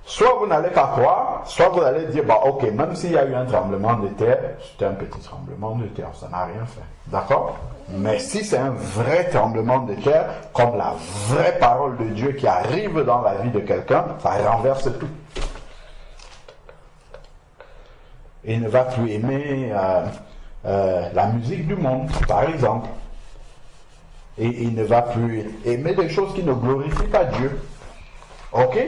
Soit vous n'allez pas croire, soit vous allez dire, bah ok, même s'il y a eu un tremblement de terre, c'était un petit tremblement de terre, ça n'a rien fait. D'accord? Mais si c'est un vrai tremblement de terre, comme la vraie parole de Dieu qui arrive dans la vie de quelqu'un, ça renverse tout. Il ne va plus aimer la musique du monde, par exemple. Et il ne va plus aimer des choses qui ne glorifient pas Dieu. Ok?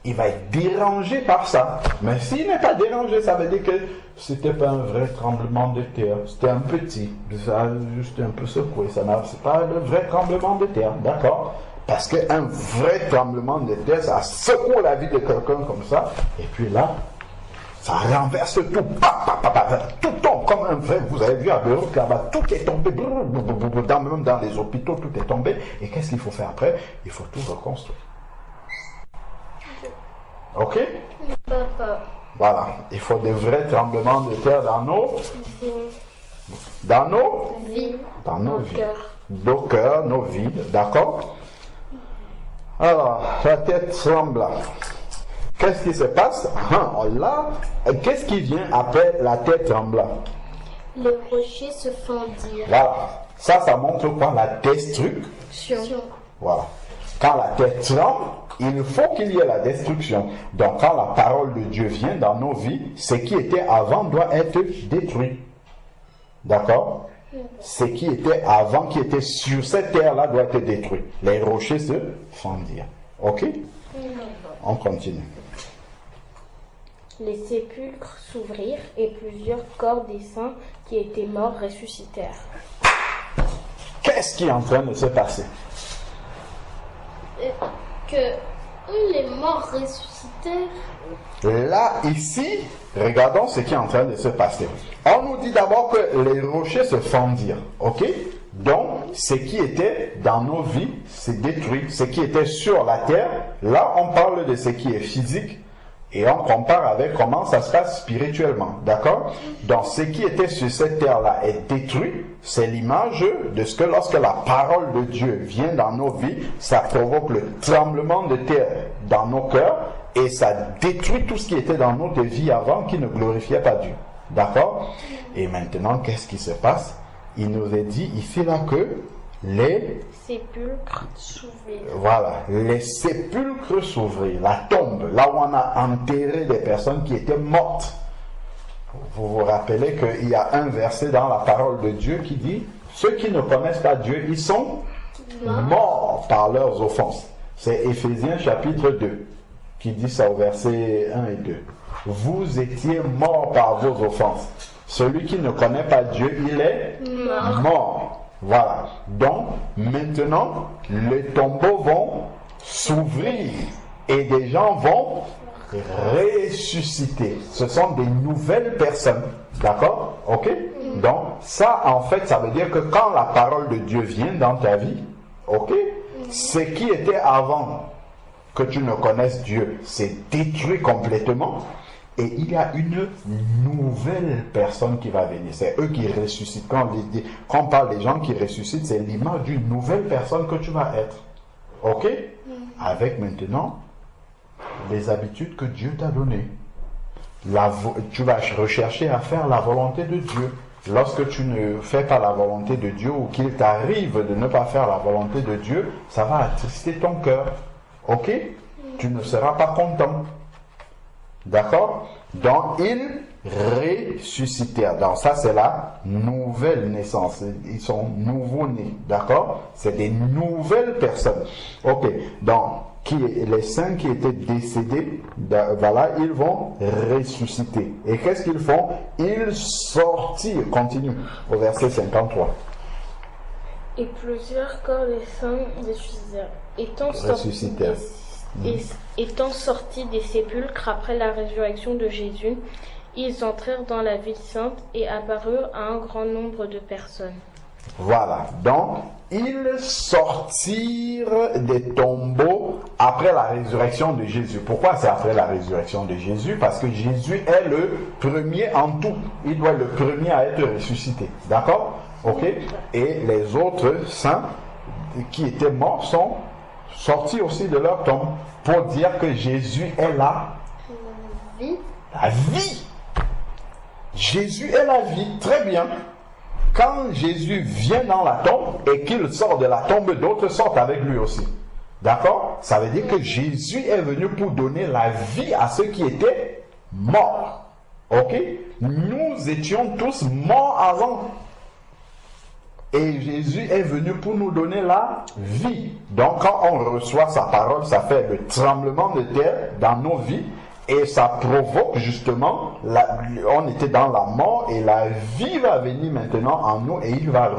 Il va être dérangé par ça. Mais s'il n'est pas dérangé, ça veut dire que c'était pas un vrai tremblement de terre. C'était un petit. Ça a juste un peu secoué. C'est pas le vrai tremblement de terre. D'accord? Parce qu'un vrai tremblement de terre, ça secoue la vie de quelqu'un comme ça. Et puis là, ça renverse tout. Tout tombe comme un vrai. Vous avez vu à Beyrouth là-bas, tout est tombé. Même dans les hôpitaux, tout est tombé. Et qu'est-ce qu'il faut faire après? Il faut tout reconstruire. Ok? Voilà. Il faut des vrais tremblements de terre dans nos vies. Nos cœurs, nos vies. D'accord? Alors, la tête tremble. Qu'est-ce qui se passe? Là, qu'est-ce qui vient après la tête tremblante? Les rochers se fondirent. Voilà. Ça montre quoi? La destruction. Voilà. Quand la tête tremble, il faut qu'il y ait la destruction. Donc, quand la parole de Dieu vient dans nos vies, ce qui était avant doit être détruit. D'accord? Ce qui était avant, qui était sur cette terre-là, doit être détruit. Les rochers se fondirent. Ok? On continue. Les sépulcres s'ouvrirent et plusieurs corps des saints qui étaient morts ressuscitèrent. Qu'est-ce qui est en train de se passer? Que les morts ressuscitèrent. Là, ici, regardons ce qui est en train de se passer. On nous dit d'abord que les rochers se fondirent. Ok? Donc, ce qui était dans nos vies, c'est détruit. Ce qui était sur la terre, là, on parle de ce qui est physique. Et on compare avec comment ça se passe spirituellement. D'accord? Donc, ce qui était sur cette terre-là est détruit. C'est l'image de ce que lorsque la parole de Dieu vient dans nos vies, ça provoque le tremblement de terre dans nos cœurs et ça détruit tout ce qui était dans notre vie avant qui ne glorifiait pas Dieu. D'accord? Et maintenant, qu'est-ce qui se passe? Il nous est dit ici là que les sépulcres s'ouvrirent. Voilà, les sépulcres s'ouvrirent, la tombe, là où on a enterré des personnes qui étaient mortes. Vous vous rappelez qu'il y a un verset dans la parole de Dieu qui dit, ceux qui ne connaissent pas Dieu, ils sont morts par leurs offenses. C'est Éphésiens chapitre 2 qui dit ça au verset 1 et 2. Vous étiez morts par vos offenses. Celui qui ne connaît pas Dieu, il est mort. Voilà. Donc, maintenant, les tombeaux vont s'ouvrir et des gens vont ressusciter. Ce sont des nouvelles personnes. D'accord? Ok? Donc, ça, en fait, ça veut dire que quand la parole de Dieu vient dans ta vie, ok? Ce qui était avant que tu ne connaisses Dieu, c'est détruit complètement. Et il y a une nouvelle personne qui va venir. C'est eux qui ressuscitent. Quand on parle des gens qui ressuscitent, c'est l'image d'une nouvelle personne que tu vas être. Ok? Avec maintenant les habitudes que Dieu t'a données. Tu vas rechercher à faire la volonté de Dieu. Lorsque tu ne fais pas la volonté de Dieu ou qu'il t'arrive de ne pas faire la volonté de Dieu, ça va attrister ton cœur. Ok? Tu ne seras pas content. D'accord? Donc, ils ressuscitèrent. Donc, ça, c'est la nouvelle naissance. Ils sont nouveau-nés. D'accord? C'est des nouvelles personnes. Ok. Donc, les saints qui étaient décédés, voilà, ils vont ressusciter. Et qu'est-ce qu'ils font? Ils sortirent. Continue au verset 53. Et plusieurs corps des saints ressuscitèrent. Étant sortis des sépulcres après la résurrection de Jésus, ils entrèrent dans la ville sainte et apparurent à un grand nombre de personnes. Voilà. Donc, ils sortirent des tombeaux après la résurrection de Jésus. Pourquoi c'est après la résurrection de Jésus? Parce que Jésus est le premier en tout. Il doit être le premier à être ressuscité. D'accord? Ok? Et les autres saints qui étaient morts sont sortis aussi de leur tombe pour dire que Jésus est là. La vie. Jésus est la vie. Très bien. Quand Jésus vient dans la tombe et qu'il sort de la tombe, d'autres sortent avec lui aussi. D'accord? Ça veut dire que Jésus est venu pour donner la vie à ceux qui étaient morts. Ok? Nous étions tous morts avant. Et Jésus est venu pour nous donner la vie. Donc quand on reçoit sa parole, ça fait le tremblement de terre dans nos vies. Et ça provoque justement, on était dans la mort et la vie va venir maintenant en nous et il va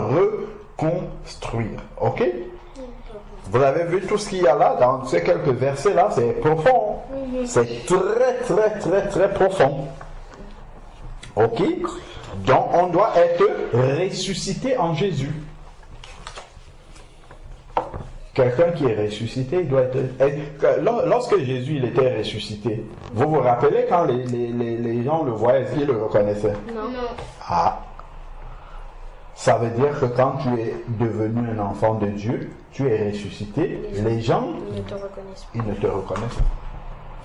reconstruire. Ok? Vous avez vu tout ce qu'il y a là, dans ces quelques versets là, c'est profond. C'est très très très très profond. Ok? Donc on doit être ressuscité en Jésus. Quelqu'un qui est ressuscité, il doit être... Lorsque Jésus il était ressuscité, vous vous rappelez quand les gens le voyaient, est-ce qu'ils le reconnaissaient? Non. Ah. Ça veut dire que quand tu es devenu un enfant de Dieu, tu es ressuscité, les gens, Ils ne te reconnaissent pas. ils ne te reconnaissent pas.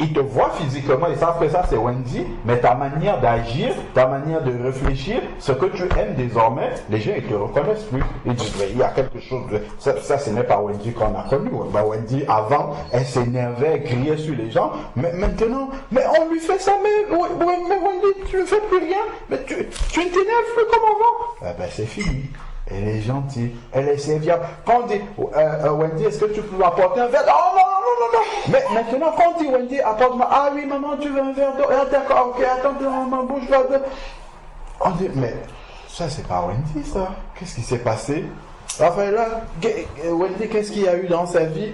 Ils te voient physiquement, ils savent que ça c'est Wendy, mais ta manière d'agir, ta manière de réfléchir, ce que tu aimes désormais, les gens ils te reconnaissent plus. Ils disent, mais il y a quelque chose de... Ça ce n'est pas Wendy qu'on a connu. Ben, Wendy avant, elle s'énervait, elle criait sur les gens, mais maintenant, mais on lui fait ça, mais Wendy, tu ne fais plus rien, mais tu ne t'énerves plus comme avant. Ben c'est fini. Elle est gentille, elle est serviable. Quand on dit, Wendy, est-ce que tu peux m'apporter un verre? Oh non. Mais maintenant, quand on dit Wendy, apporte-moi. Ah oui, maman, tu veux un verre d'eau? Ah d'accord, ok, attends, maman, bouge là. On dit, mais ça, c'est pas Wendy, ça. Qu'est-ce qui s'est passé? Enfin là, Wendy, qu'est-ce qu'il y a eu dans sa vie?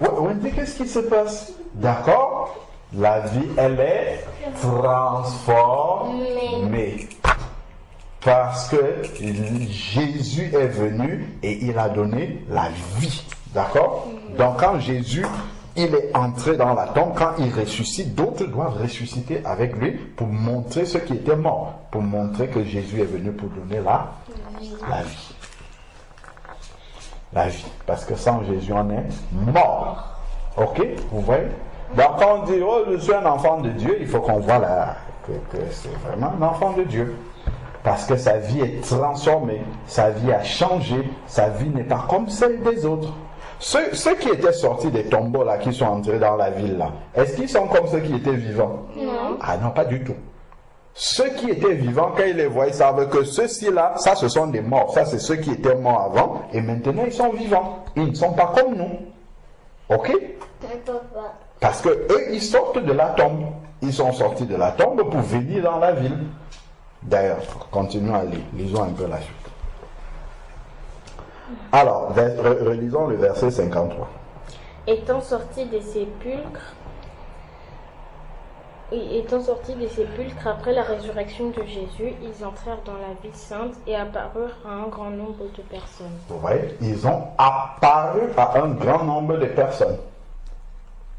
Wendy, qu'est-ce qui se passe? D'accord? La vie, elle est transformée. Parce que Jésus est venu et il a donné la vie. D'accord? Donc quand Jésus, il est entré dans la tombe, quand il ressuscite, d'autres doivent ressusciter avec lui pour montrer ceux qui étaient morts, pour montrer que Jésus est venu pour donner la vie. La vie. Parce que sans Jésus, on est mort. Ok? Vous voyez? Donc quand on dit, oh, je suis un enfant de Dieu, il faut qu'on voit que c'est vraiment un enfant de Dieu. Parce que sa vie est transformée, sa vie a changé, sa vie n'est pas comme celle des autres. Ceux qui étaient sortis des tombeaux là, qui sont entrés dans la ville là, est-ce qu'ils sont comme ceux qui étaient vivants? Non. Ah non, pas du tout. Ceux qui étaient vivants, quand ils les voient, ils savent que ceux-ci là, ça ce sont des morts. Ça c'est ceux qui étaient morts avant, et maintenant ils sont vivants. Ils ne sont pas comme nous. Ok? Parce que eux, ils sortent de la tombe. Ils sont sortis de la tombe pour venir dans la ville. D'ailleurs, continuons à lire. Lisons un peu la suite. Alors, relisons le verset 53. Étant sortis des sépulcres après la résurrection de Jésus, ils entrèrent dans la ville sainte et apparurent à un grand nombre de personnes. Vous voyez, ils ont apparu à un grand nombre de personnes.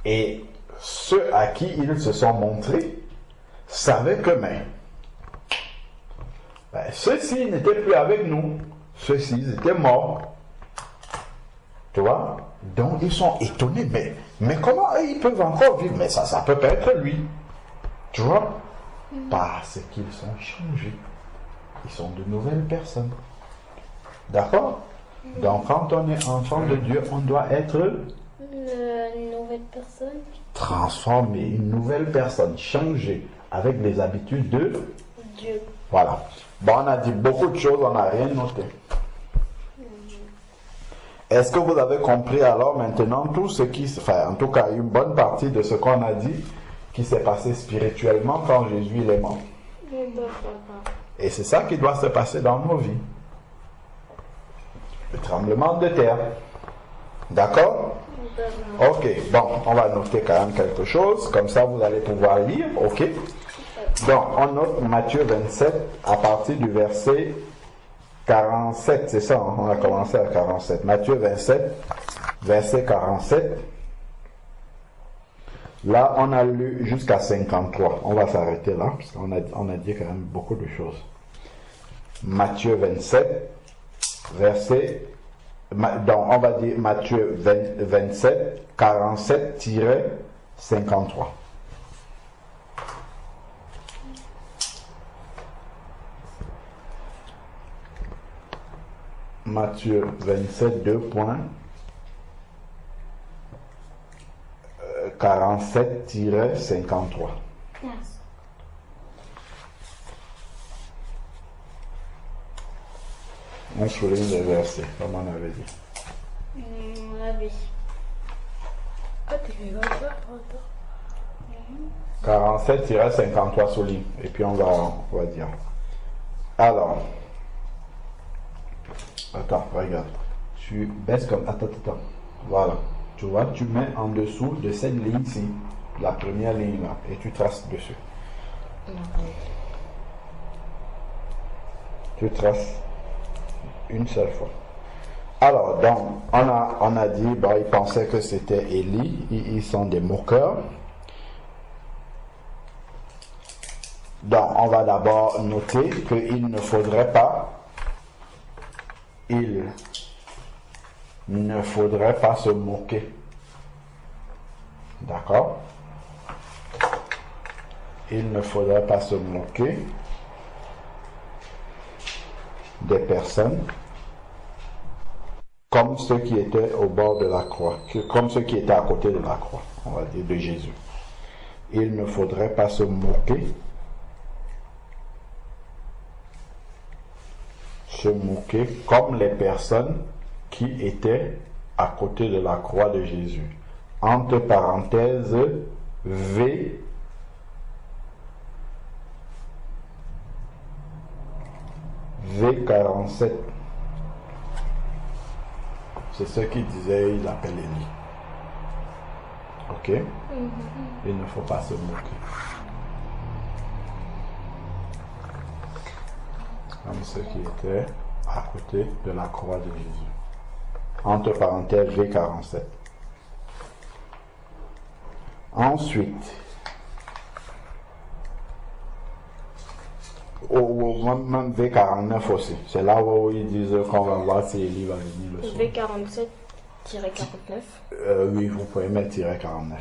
Et ceux à qui ils se sont montrés savaient que ceux-ci n'étaient plus avec nous. Ceux-ci, ils étaient morts. Tu vois? Donc, ils sont étonnés. Mais comment ils peuvent encore vivre? Mais ça peut pas être lui. Tu vois? Parce qu'ils sont changés. Ils sont de nouvelles personnes. D'accord? Donc, quand on est enfant de Dieu, on doit être une nouvelle personne. transformé, une nouvelle personne, changé avec les habitudes de Dieu. Voilà. Bon, on a dit beaucoup de choses, on n'a rien noté. Est-ce que vous avez compris alors maintenant tout ce qui se fait, en tout cas une bonne partie de ce qu'on a dit qui s'est passé spirituellement quand Jésus il est mort? Et c'est ça qui doit se passer dans nos vies. Le tremblement de terre. D'accord? Ok, bon, on va noter quand même quelque chose, comme ça vous allez pouvoir lire, ok? Donc, on note Matthieu 27 à partir du verset 47, c'est ça, hein? On a commencé à 47. Matthieu 27, verset 47. Là, on a lu jusqu'à 53. On va s'arrêter là, parce qu'on a dit quand même beaucoup de choses. Matthieu 27, verset... Donc, on va dire Matthieu 27, 47-53. Matthieu 27, 2 points. 47-53. On souligne les versets, comme on avait dit. Oui. Ah, t'es là, 47-53 souligne. Et puis on va dire. Alors. Attends, regarde. Tu baisses comme. Attends. Voilà. Tu vois, tu mets en dessous de cette ligne-ci, la première ligne là, et tu traces dessus. Tu traces une seule fois. Alors, donc, on a dit, bah, ils pensaient que c'était Élie, ils sont des moqueurs. Donc, on va d'abord noter qu'il ne faudrait pas se moquer. D'accord? Il ne faudrait pas se moquer des personnes comme ceux qui étaient au bord de la croix, comme ceux qui étaient à côté de la croix, on va dire, de Jésus. Il ne faudrait pas se moquer comme les personnes qui étaient à côté de la croix de Jésus. Entre parenthèses, V47. C'est ce qu'il disait, il appelle Élie. Ok? Il ne faut pas se moquer. Comme ceux qui étaient à côté de la croix de Jésus. Entre parenthèses, V47. Ensuite, même V49 aussi. C'est là où ils disent qu'on va voir si Élie va venir le soir. V47-49. Oui, vous pouvez mettre -49.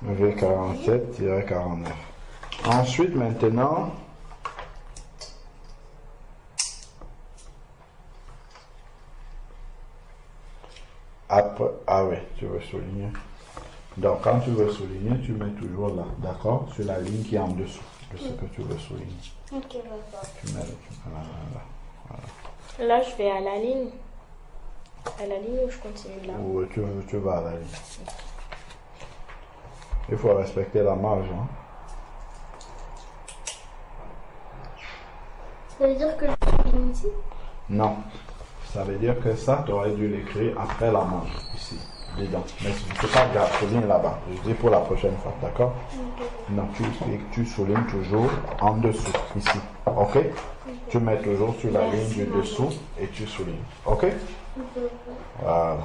V47-49. Ensuite, maintenant, après, ah oui, tu veux souligner. Donc, quand tu veux souligner, tu mets toujours là, d'accord, sur la ligne qui est en dessous de ce que tu veux souligner. Ok, d'accord. Tu mets là. Voilà. Là, je vais à la ligne. À la ligne ou je continue là? Ou tu vas à la ligne. Il faut respecter la marge. Hein. Ça veut dire que je suis ici? Non. Ça veut dire que ça, tu aurais dû l'écrire après la marge, ici, dedans. Mais c'est pas grave, souligne là-bas. Je dis pour la prochaine fois, d'accord? Non, tu soulignes toujours en dessous, ici. Ok? Tu mets toujours sur la ligne du dessous et tu soulignes. Ok? Voilà.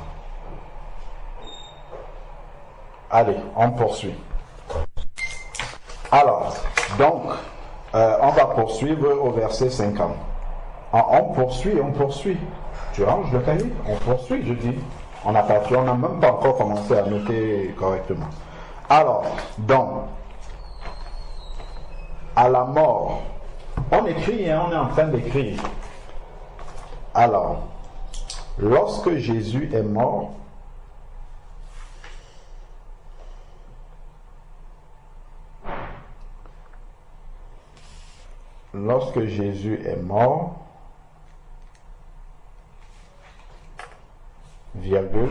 Allez, on poursuit. Alors, donc, on va poursuivre au verset 50. On poursuit. Tu ranges le cahier? On poursuit, je dis. On n'a même pas encore commencé à noter correctement. Alors, donc, à la mort, on écrit, hein, on est en train d'écrire. Alors, lorsque Jésus est mort, virgule,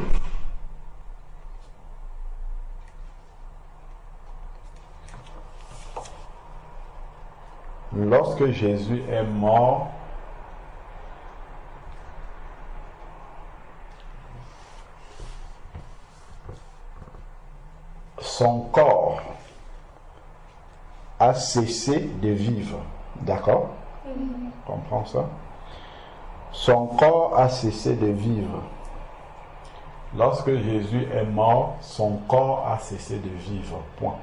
lorsque Jésus est mort, son corps a cessé de vivre. D'accord? On comprend ça? Son corps a cessé de vivre. Lorsque Jésus est mort, son corps a cessé de vivre. Point.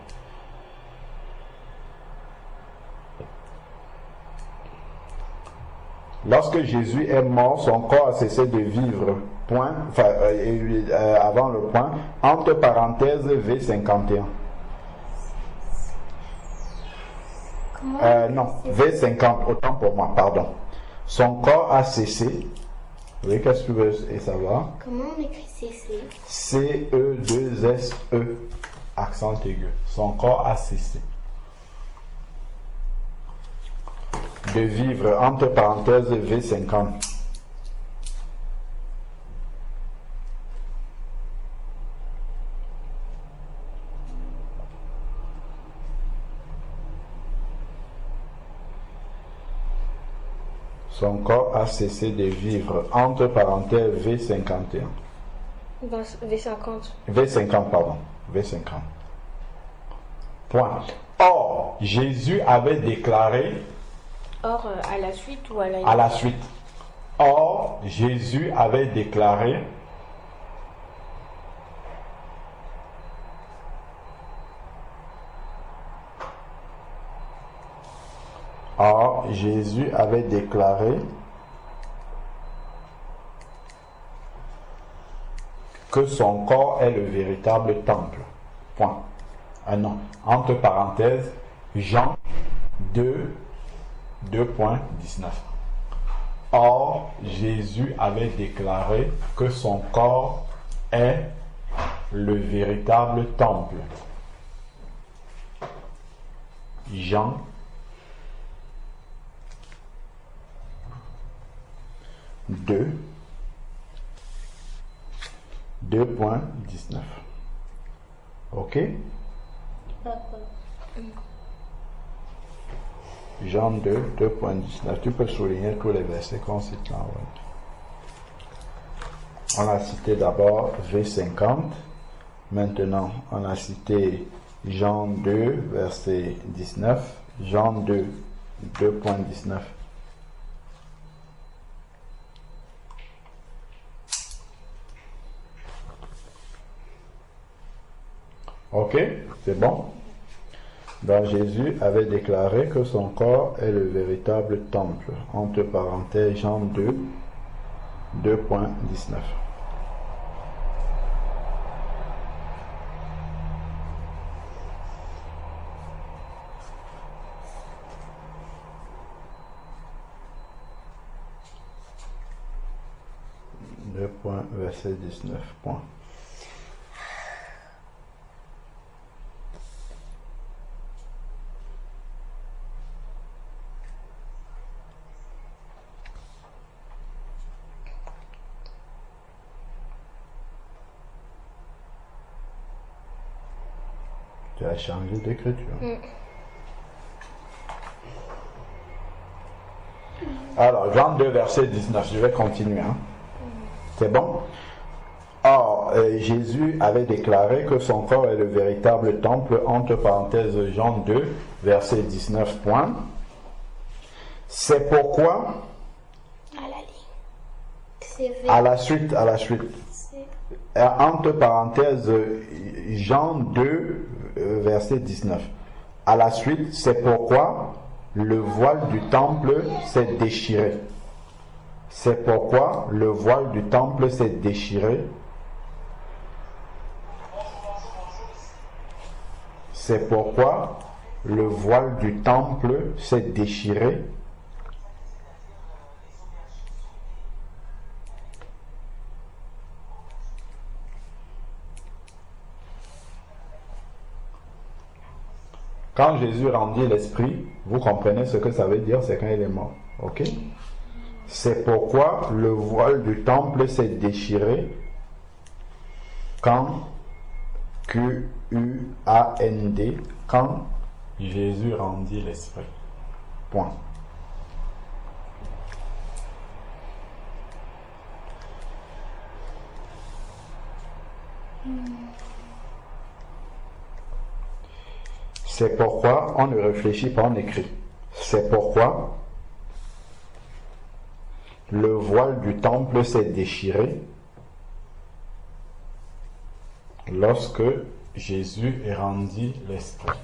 Lorsque Jésus est mort, son corps a cessé de vivre. Point. Enfin, avant le point, entre parenthèses V51. Non, V50, autant pour moi, pardon. Son corps a cessé. Oui, qu'est-ce que tu veux savoir? Comment on écrit cessé? C-E-2-S-E, accent aigu. Son corps a cessé de vivre, entre parenthèses V50. Son corps a cessé de vivre, entre parenthèses V51. V50. V50, pardon. V50. Point. Or, Jésus avait déclaré... Or, à la suite ou à la... À la suite. Or, Jésus avait déclaré... Or, Jésus avait déclaré que son corps est le véritable temple. Point. Ah non. Entre parenthèses, Jean 2, 2.19. Or, Jésus avait déclaré que son corps est le véritable temple. Jean 2, 2.19. Ok? Jean 2, 2.19. Tu peux souligner tous les versets qu'on cite là. Ouais. On a cité d'abord V50. Maintenant, on a cité Jean 2, verset 19. Jean 2, 2.19. Ok, c'est bon. Donc Jésus avait déclaré que son corps est le véritable temple. Entre parenthèses, Jean 2, 2.19. Verset 19. Point. Tu as changé d'écriture. Alors, Jean 2, verset 19. Je vais continuer. Hein. C'est bon? Or, Jésus avait déclaré que son corps est le véritable temple, entre parenthèses Jean 2, verset 19. Point. C'est pourquoi... À la ligne. À la suite. Entre parenthèses Jean 2, verset 19. À la suite, c'est pourquoi le voile du temple s'est déchiré. C'est pourquoi le voile du temple s'est déchiré. C'est pourquoi le voile du temple s'est déchiré. Quand Jésus rendit l'esprit, vous comprenez ce que ça veut dire, c'est quand il est mort. Ok? C'est pourquoi le voile du temple s'est déchiré quand Q-U-A-N-D, quand Jésus rendit l'esprit. Point. C'est pourquoi on ne réfléchit pas, on écrit. C'est pourquoi le voile du temple s'est déchiré lorsque Jésus rendit l'esprit.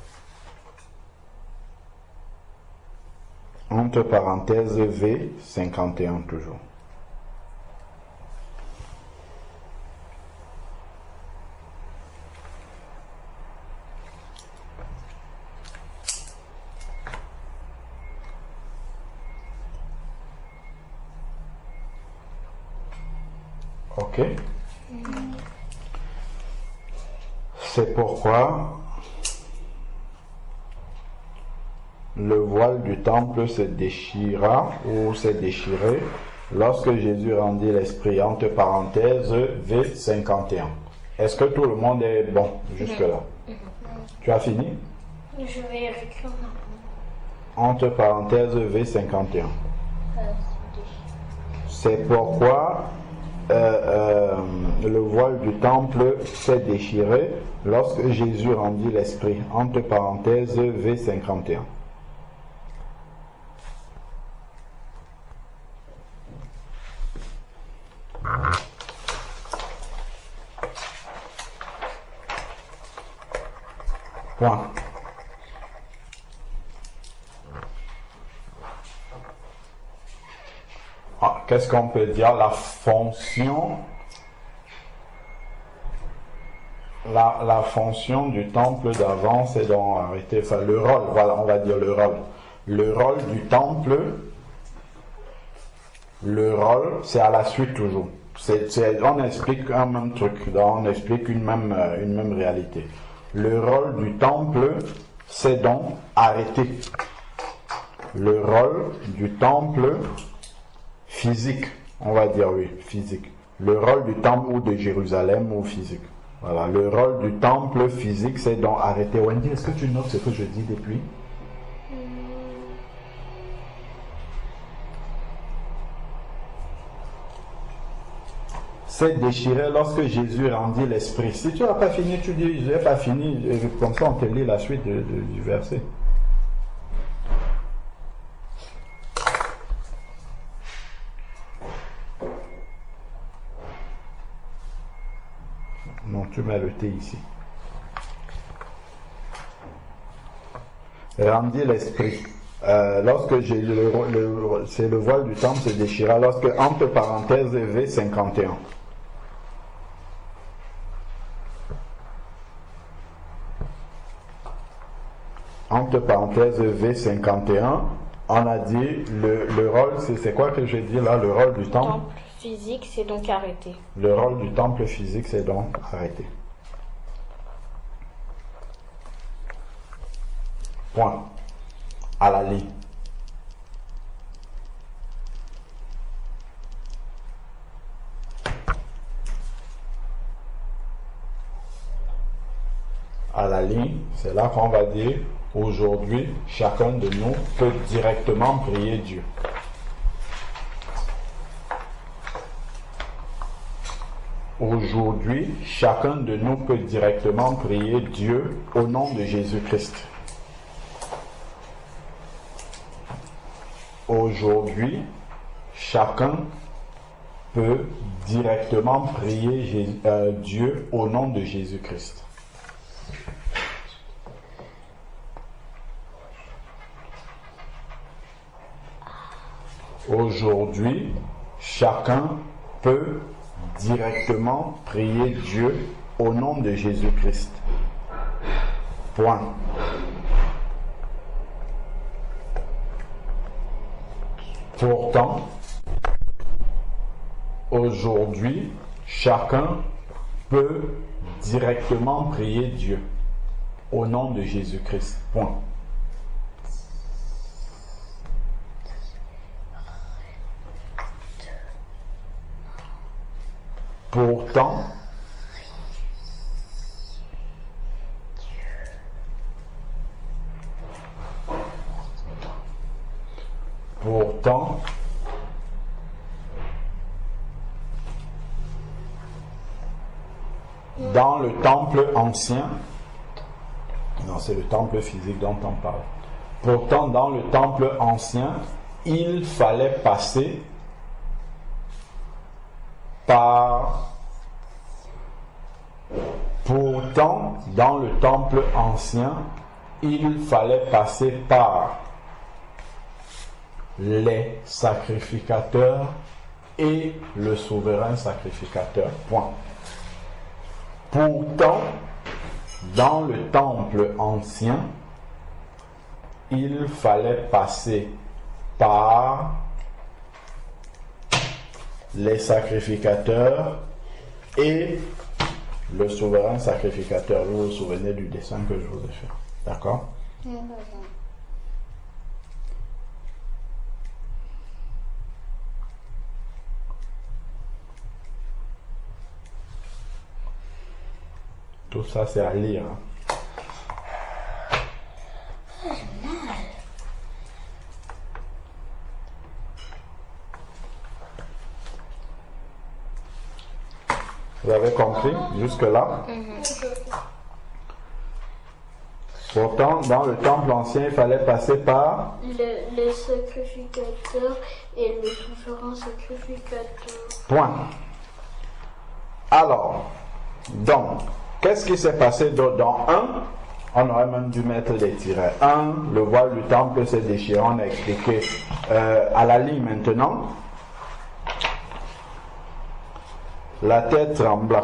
Entre parenthèses V 51 toujours. Ok. C'est pourquoi le voile du temple se déchira ou s'est déchiré lorsque Jésus rendit l'esprit. Entre parenthèses V51. Est-ce que tout le monde est bon jusque-là? Tu as fini? Je vais réécrire maintenant. Entre parenthèses V51. C'est pourquoi le voile du temple s'est déchiré lorsque Jésus rendit l'esprit. Entre parenthèses V51. Point. Qu'est-ce qu'on peut dire? La fonction du temple d'avant, c'est donc arrêter, enfin le rôle, voilà, on va dire le rôle. Le rôle du temple, c'est à la suite toujours. On explique un même truc, on explique une même réalité. Le rôle du temple, c'est donc arrêter. Le rôle du temple physique, on va dire oui, physique. Le rôle du temple ou de Jérusalem ou physique. Voilà, le rôle du temple physique, c'est donc arrêter. Wendy, est-ce que tu notes ce que je dis depuis? C'est déchiré lorsque Jésus rendit l'esprit. Si tu n'as pas fini, tu dis, je n'ai pas fini. Comme ça, on te lit la suite du verset. Non, tu mets le T ici. Rendit l'esprit. Lorsque c'est le voile du temple se déchira, lorsque, entre parenthèses, V51. Entre parenthèses V51, on a dit le rôle, c'est quoi que j'ai dit là, le rôle du temple? Temple physique, c'est donc arrêté. Le rôle du temple physique, c'est donc arrêté. Point. À la ligne. À la ligne, c'est là qu'on va dire aujourd'hui, chacun de nous peut directement prier Dieu. Aujourd'hui, chacun de nous peut directement prier Dieu au nom de Jésus-Christ. Aujourd'hui, chacun peut directement prier Dieu au nom de Jésus-Christ. Aujourd'hui, chacun peut directement prier Dieu au nom de Jésus-Christ. Point. Pourtant, aujourd'hui, chacun peut directement prier Dieu au nom de Jésus-Christ. Point. Pourtant, dans le temple ancien, non, c'est le temple physique dont on parle. Pourtant, dans le temple ancien, il fallait passer par. Pourtant, dans le temple ancien, il fallait passer par les sacrificateurs et le souverain sacrificateur. Point. Pourtant, dans le temple ancien, il fallait passer par les sacrificateurs et le souverain sacrificateur. Vous vous souvenez du dessin que je vous ai fait. D'accord? Tout ça, c'est à lire. Vous avez compris jusque-là? Pourtant, dans le temple ancien, il fallait passer par les sacrificateurs et le souverain sacrificateur. Point. Alors, donc, qu'est-ce qui s'est passé dans 1? On aurait même dû mettre des tirets. 1, le voile du temple s'est déchiré. On a expliqué à la ligne maintenant. La tête trembla.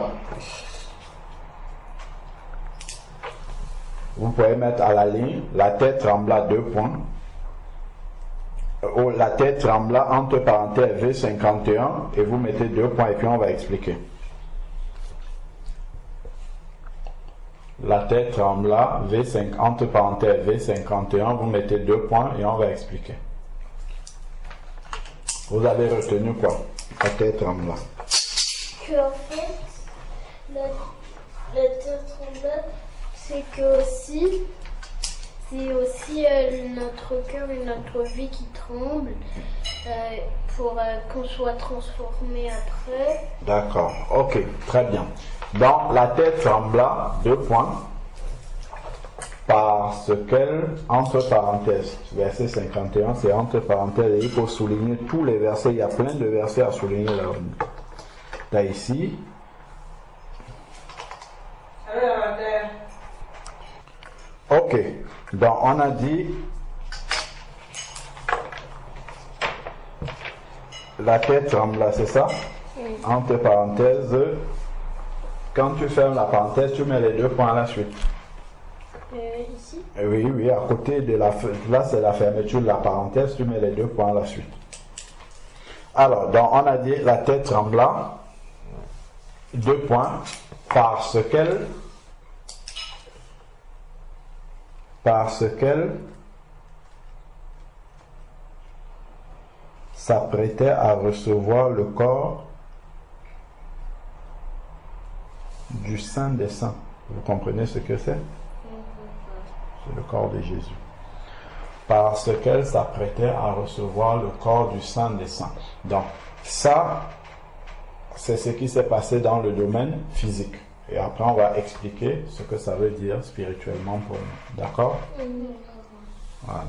Vous pouvez mettre à la ligne. La tête trembla, 2 points. La tête trembla, entre parenthèses V51. Et vous mettez 2 points et puis on va expliquer. La tête trembla, V5, entre parenthèses V51, vous mettez 2 points et on va expliquer. Vous avez retenu quoi? La tête trembla. En fait, la tête trembla, c'est que aussi, notre cœur et notre vie qui tremblent pour qu'on soit transformé après. D'accord, ok, très bien. Donc, la tête trembla, 2 points, parce qu'elle, entre parenthèses, verset 51, c'est entre parenthèses, et il faut souligner tous les versets, il y a plein de versets à souligner là. Là, ici. Ok, donc on a dit la tête trembla, c'est ça? Oui. Entre parenthèses, quand tu fermes la parenthèse, tu mets les 2 points à la suite. Ici? Oui, à côté de la... Là, c'est la fermeture de la parenthèse, tu mets les 2 points à la suite. Alors, donc on a dit la tête trembla, 2 points, parce qu'elle s'apprêtait à recevoir le corps du Saint des Saints. Vous comprenez ce que c'est? C'est le corps de Jésus. Parce qu'elle s'apprêtait à recevoir le corps du Saint des Saints. Donc, ça, c'est ce qui s'est passé dans le domaine physique. Et après, on va expliquer ce que ça veut dire spirituellement pour nous. D'accord? Voilà.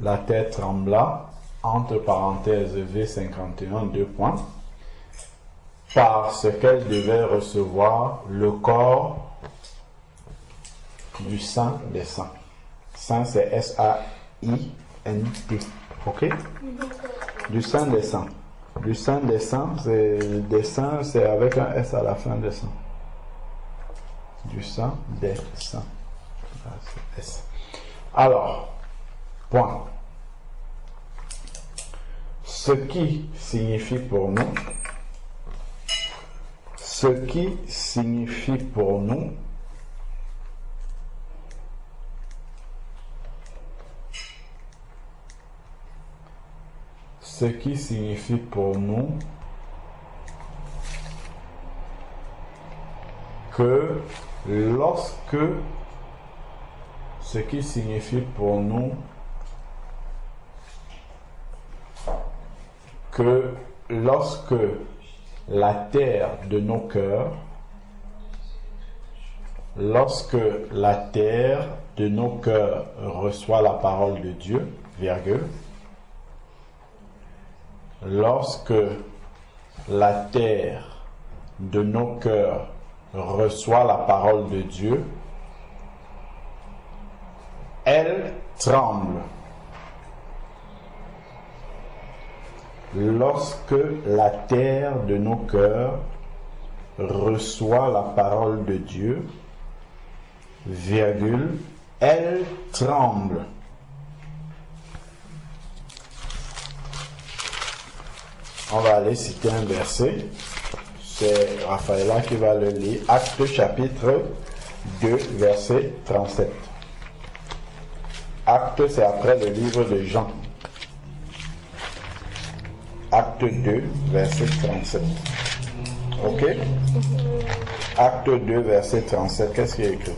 La tête trembla, entre parenthèses V51, 2 points, parce qu'elle devait recevoir le corps du Saint des Saints. Saint, c'est S-A-I-N-T. Ok? Du Saint des Saints. Du Saint des Saints, des Saints, c'est avec un S à la fin des Saints. Du Saint des Saints. S. Alors, point. Ce qui signifie pour nous ce qui signifie pour nous que lorsque la terre de nos cœurs reçoit la parole de Dieu, lorsque la terre de nos cœurs reçoit la parole de Dieu, elle tremble. Lorsque la terre de nos cœurs reçoit la parole de Dieu, elle tremble. On va aller citer un verset. C'est Raphaëla qui va le lire. Actes chapitre 2, verset 37. Actes, c'est après le livre de Jean. Acte 2, verset 37. Ok? Acte 2, verset 37. Qu'est-ce qui est écrit?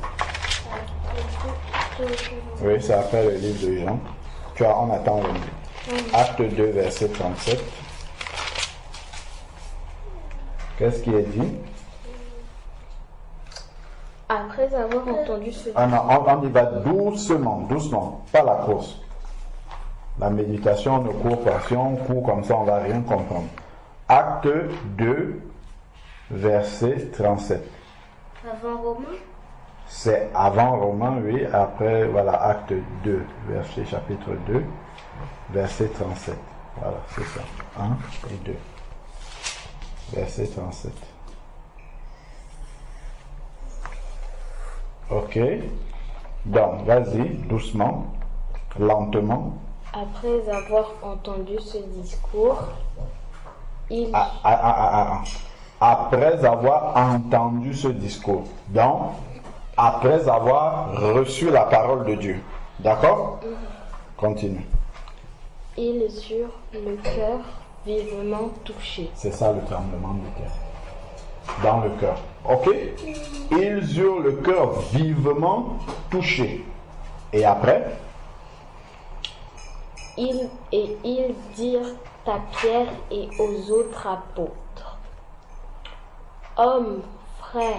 Oui, c'est après le livre de Jean. On attend le livre. Acte 2, verset 37. Qu'est-ce qui est dit? Après avoir entendu ce Ah non, on y va doucement, pas la course. La méditation ne court pas. Si on court comme ça, on ne va rien comprendre. Acte 2, verset 37. Avant Romain? C'est avant Romain, oui. Après, voilà, acte 2, verset chapitre 2, verset 37. Voilà, c'est ça. 1 et 2. Verset 37. Ok. Donc, vas-y, doucement, lentement. Après avoir entendu ce discours, Après avoir entendu ce discours. Donc, après avoir reçu la parole de Dieu. D'accord? Continue. ils eurent le cœur vivement touché. C'est ça le tremblement du cœur. Dans le cœur. Ok? Ils eurent le cœur vivement touché. Et après? Ils dirent à Pierre et aux autres apôtres: Hommes, frères,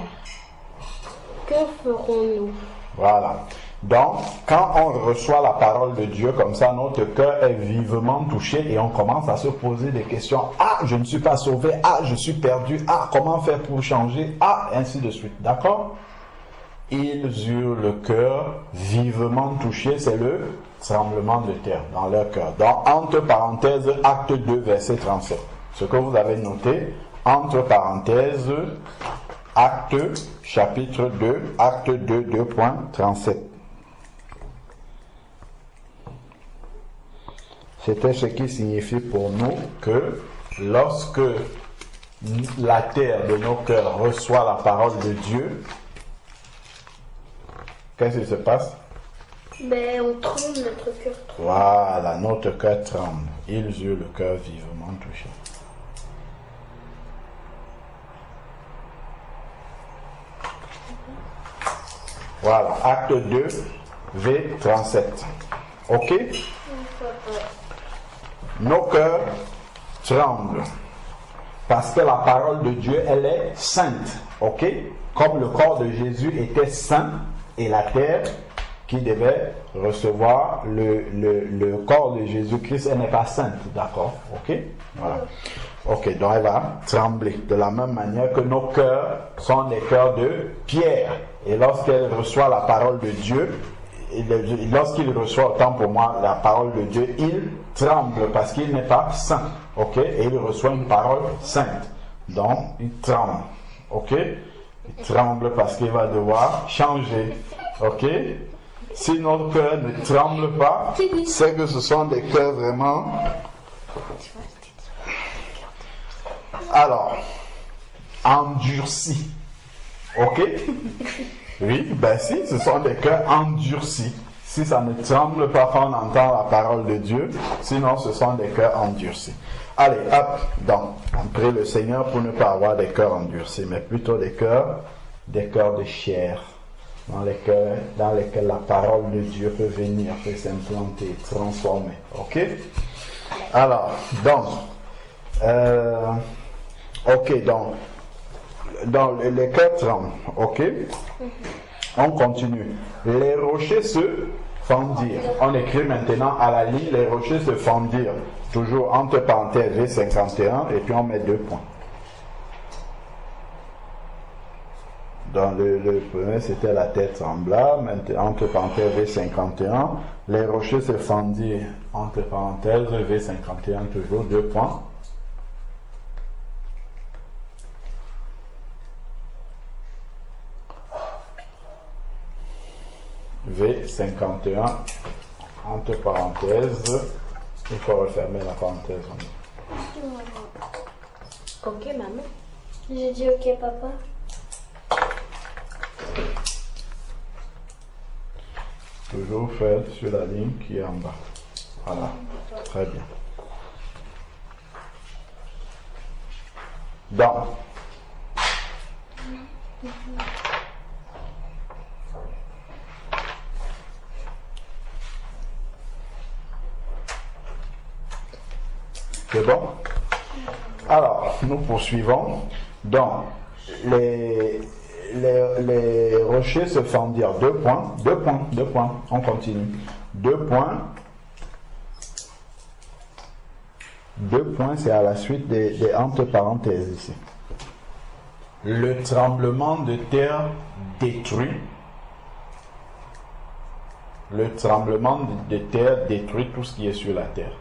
que ferons-nous? Voilà. Donc, quand on reçoit la parole de Dieu comme ça, notre cœur est vivement touché et on commence à se poser des questions. Ah, je ne suis pas sauvé. Ah, je suis perdu. Ah, comment faire pour changer? Ah, ainsi de suite. D'accord? Ils eurent le cœur vivement touché. C'est le tremblement de terre dans leur cœur. Donc, entre parenthèses, acte 2, verset 37. Ce que vous avez noté, entre parenthèses, acte chapitre 2, acte 2, 2.37. C'était ce qui signifie pour nous que lorsque la terre de nos cœurs reçoit la parole de Dieu, qu'est-ce qui se passe? Mais on tremble, notre cœur tremble. Voilà, notre cœur tremble. Ils eurent le cœur vivement touché. Voilà, acte 2, V37. Ok? Nos cœurs tremblent parce que la parole de Dieu, elle est sainte. Ok? Comme le corps de Jésus était saint et la terre qui devait recevoir le corps de Jésus-Christ, elle n'est pas sainte. D'accord? Ok? Voilà. Ok, donc elle va trembler de la même manière que nos cœurs sont des cœurs de pierre. Et lorsqu'elle reçoit la parole de Dieu, lorsqu'il reçoit, autant pour moi, la parole de Dieu, il tremble parce qu'il n'est pas saint. Ok? Et il reçoit une parole sainte. Donc, il tremble. Ok? Il tremble parce qu'il va devoir changer. Ok? Si notre cœur ne tremble pas, c'est que ce sont des cœurs vraiment. Alors, endurcis. Ok? Oui, ben si, ce sont des cœurs endurcis. Si ça ne tremble pas quand on entend la parole de Dieu, sinon ce sont des cœurs endurcis. Allez, hop, donc, on prie le Seigneur pour ne pas avoir des cœurs endurcis, mais plutôt des cœurs de chair, dans lesquels la parole de Dieu peut venir, peut s'implanter, transformer. Ok? Alors, donc, ok, donc, dans les cœurs tremblent, ok? On continue. Les rochers se fendirent. On écrit maintenant à la ligne, les rochers se fendirent. Toujours entre parenthèses V51 et puis on met 2 points. Dans le premier, c'était la tête trembla. Maintenant, entre parenthèses V51, les rochers se fendirent. Entre parenthèses V51, toujours 2 points. V51, entre parenthèses, il faut refermer la parenthèse. Ok, maman. J'ai dit ok, papa. Toujours faire sur la ligne qui est en bas. Voilà, très bien. Donc, c'est bon? Alors, nous poursuivons. Donc, les rochers se fendirent. 2 points, 2 points, 2 points. On continue. 2 points. 2 points, c'est à la suite des entre parenthèses ici. Le tremblement de terre détruit. Le tremblement de terre détruit tout ce qui est sur la terre.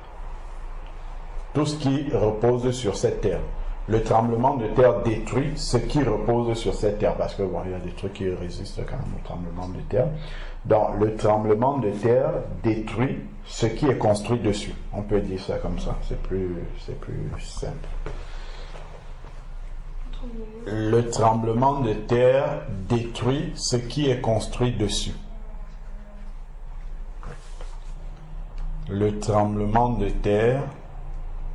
Tout ce qui repose sur cette terre. Le tremblement de terre détruit ce qui repose sur cette terre. Parce que bon, il y a des trucs qui résistent quand même au tremblement de terre. Donc, le tremblement de terre détruit ce qui est construit dessus. On peut dire ça comme ça. C'est plus simple. Le tremblement de terre détruit ce qui est construit dessus. Le tremblement de terre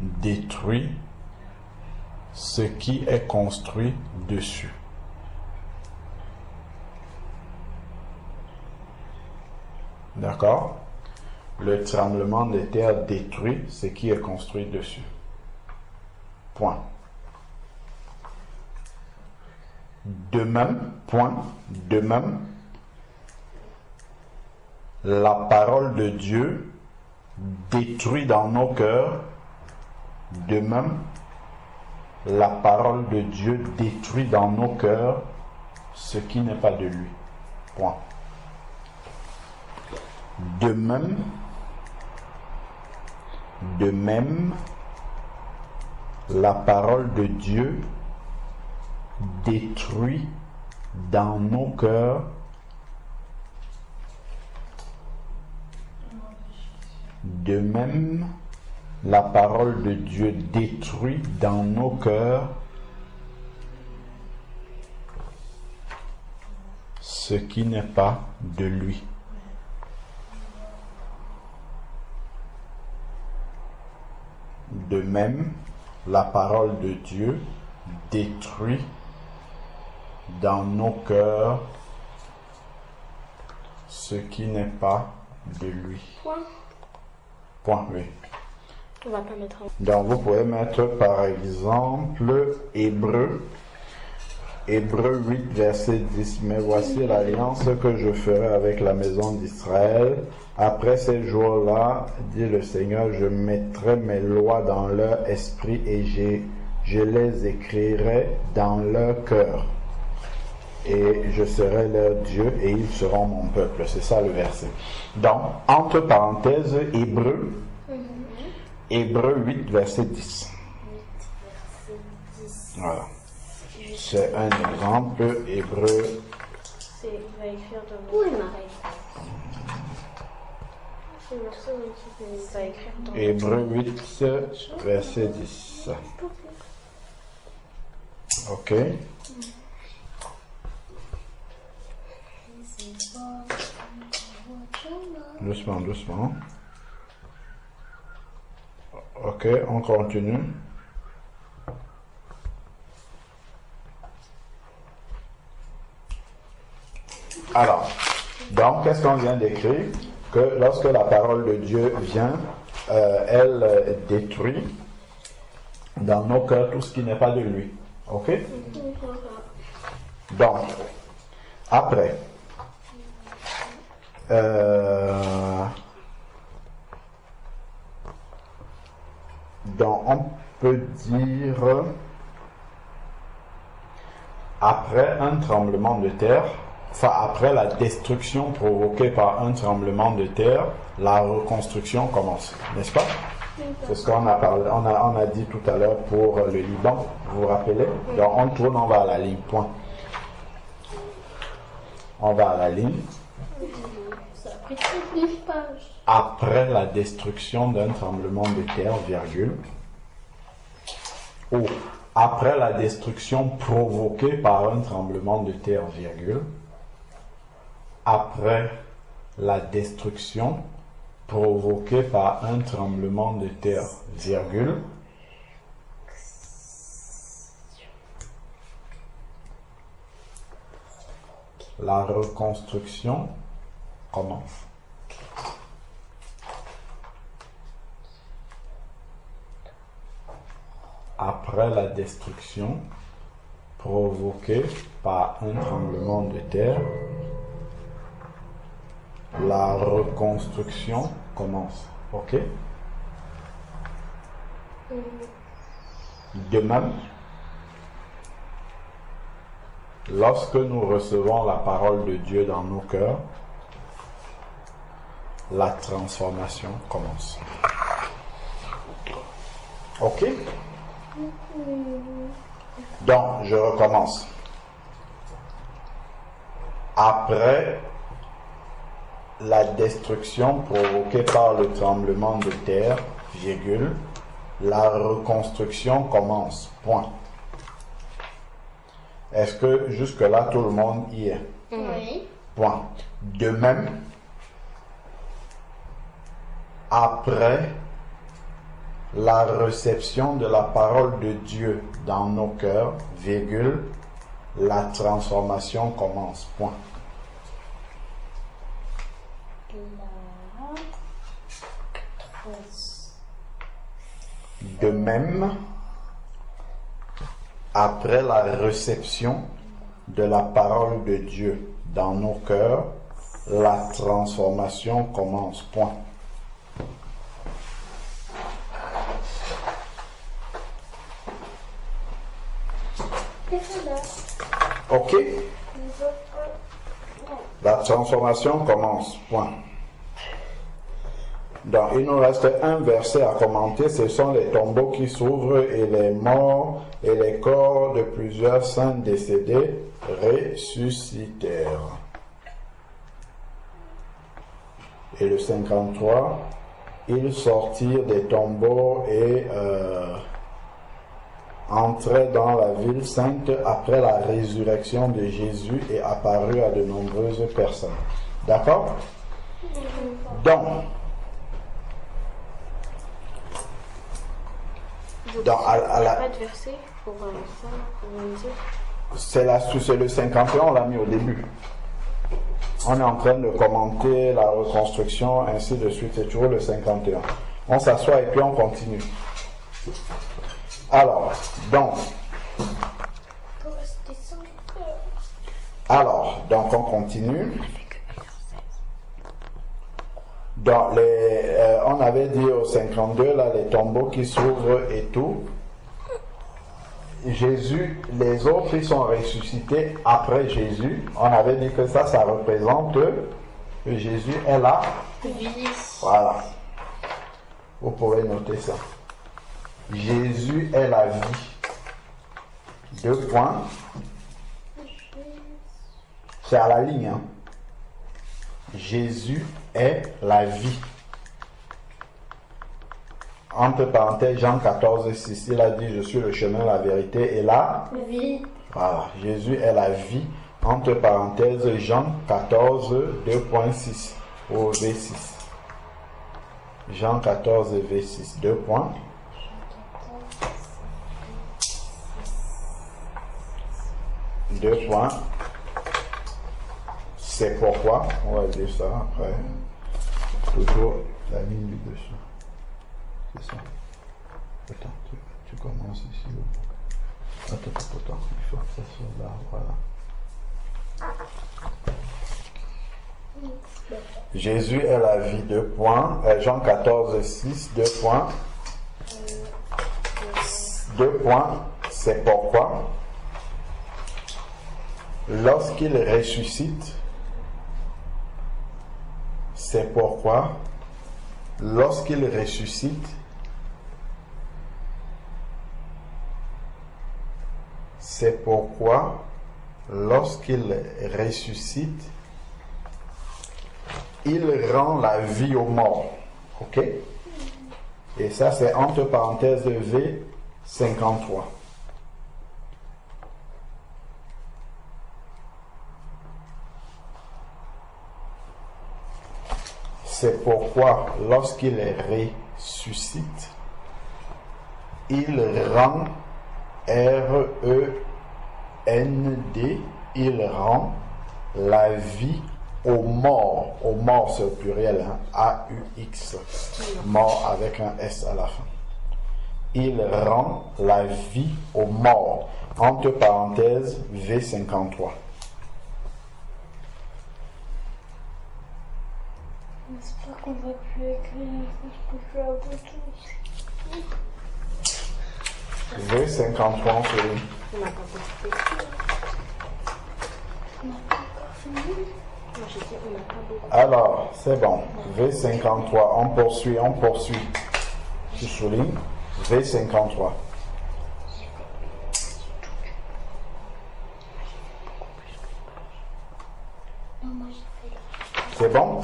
détruit ce qui est construit dessus. D'accord? Le tremblement de terre détruit ce qui est construit dessus. Point. De même, point, de même, la parole de Dieu détruit dans nos cœurs. De même, la parole de Dieu détruit dans nos cœurs ce qui n'est pas de lui. Point. De même, la parole de Dieu détruit dans nos cœurs de même, la parole de Dieu détruit dans nos cœurs ce qui n'est pas de lui. De même, la parole de Dieu détruit dans nos cœurs ce qui n'est pas de lui. Point, oui. On va pas mettre un... Donc vous pouvez mettre par exemple Hébreux 8 verset 10. Mais voici l'alliance que je ferai avec la maison d'Israël. Après ces jours-là, dit le Seigneur, je mettrai mes lois dans leur esprit et je les écrirai dans leur cœur. Et je serai leur Dieu et ils seront mon peuple. C'est ça le verset. Donc, entre parenthèses, Hébreux 8, verset 10. Voilà. C'est un exemple, Hébreux. Il va écrire dans le pareil. Hébreux 8, verset 10. Ok. Doucement, doucement. Ok, on continue. Alors, donc, qu'est-ce qu'on vient d'écrire? Que lorsque la parole de Dieu vient, elle détruit dans nos cœurs tout ce qui n'est pas de lui. Ok? Donc, après, donc on peut dire après un tremblement de terre, enfin après la destruction provoquée par un tremblement de terre, la reconstruction commence, n'est-ce pas? C'est ce qu'on a parlé, on a dit tout à l'heure pour le Liban, vous vous rappelez? Donc on tourne, on va à la ligne, point. On va à la ligne. Ça a pris toute une page. Après la destruction d'un tremblement de terre, virgule, ou après la destruction provoquée par un tremblement de terre, virgule, après la destruction provoquée par un tremblement de terre, virgule, la reconstruction commence. Après la destruction provoquée par un tremblement de terre, la reconstruction commence. Ok? De même, lorsque nous recevons la parole de Dieu dans nos cœurs, la transformation commence. Ok? Donc, je recommence. Après la destruction provoquée par le tremblement de terre, virgule, la reconstruction commence. Point. Est-ce que jusque-là, tout le monde y est? Oui. Point. De même, après la réception de la parole de Dieu dans nos cœurs, virgule, la transformation commence. Point. De même, après la réception de la parole de Dieu dans nos cœurs, la transformation commence. Point. Ok? La transformation commence. Point. Donc, il nous reste un verset à commenter. Ce sont les tombeaux qui s'ouvrent et les morts et les corps de plusieurs saints décédés ressuscitèrent. Et le 53, ils sortirent des tombeaux et entraient dans la ville sainte après la résurrection de Jésus et apparurent à de nombreuses personnes. D'accord? Donc, à la... Pas de verset pour ça, pour me dire. C'est le 51, on l'a mis au début. On est en train de commenter la reconstruction, ainsi de suite, c'est toujours le 51. On s'assoit et puis on continue. Alors, donc on continue. On avait dit au 52, là, les tombeaux qui s'ouvrent et tout. Jésus, les autres, ils sont ressuscités après Jésus. On avait dit que ça représente que Jésus est là. Voilà. Vous pouvez noter ça. Jésus est la vie. 2 points. C'est à la ligne. Hein. Jésus est la vie. entre parenthèses, Jean 14, 6, il a dit, je suis le chemin, la vérité et la Vie. Voilà, Jésus est la vie, entre parenthèses, Jean 14, 2.6 au V6. Jean 14, V6, 2 points. Deux points. C'est pourquoi, on va dire ça après. Toujours la ligne du dessus. C'est ça. Attends, tu commences ici. Attends, il faut que ça soit là, voilà. Jésus est la vie, 2 points. Jean 14, 6, 2 points. 2 points, c'est pourquoi. Lorsqu'il ressuscite, c'est pourquoi. Lorsqu'il ressuscite, c'est pourquoi. Lorsqu'il ressuscite, il rend la vie aux morts. Ok? Et ça, c'est entre parenthèses V53. C'est pourquoi, lorsqu'il ressuscite, il rend R-E-N-D, il rend la vie aux morts. Aux morts, c'est au pluriel, hein, A-U-X, mort avec un S à la fin. Il rend la vie aux morts, entre parenthèses V53. J'espère qu'on va plus écrire, je peux faire un peu tout. V53, on se lit. On n'a pas beaucoup. On n'a pas encore fini. Moi j'ai dit on n'a pas beaucoup. Alors, c'est bon. V53, on poursuit. Tu soulignes. V53. Non, moi j'ai fait C'est bon?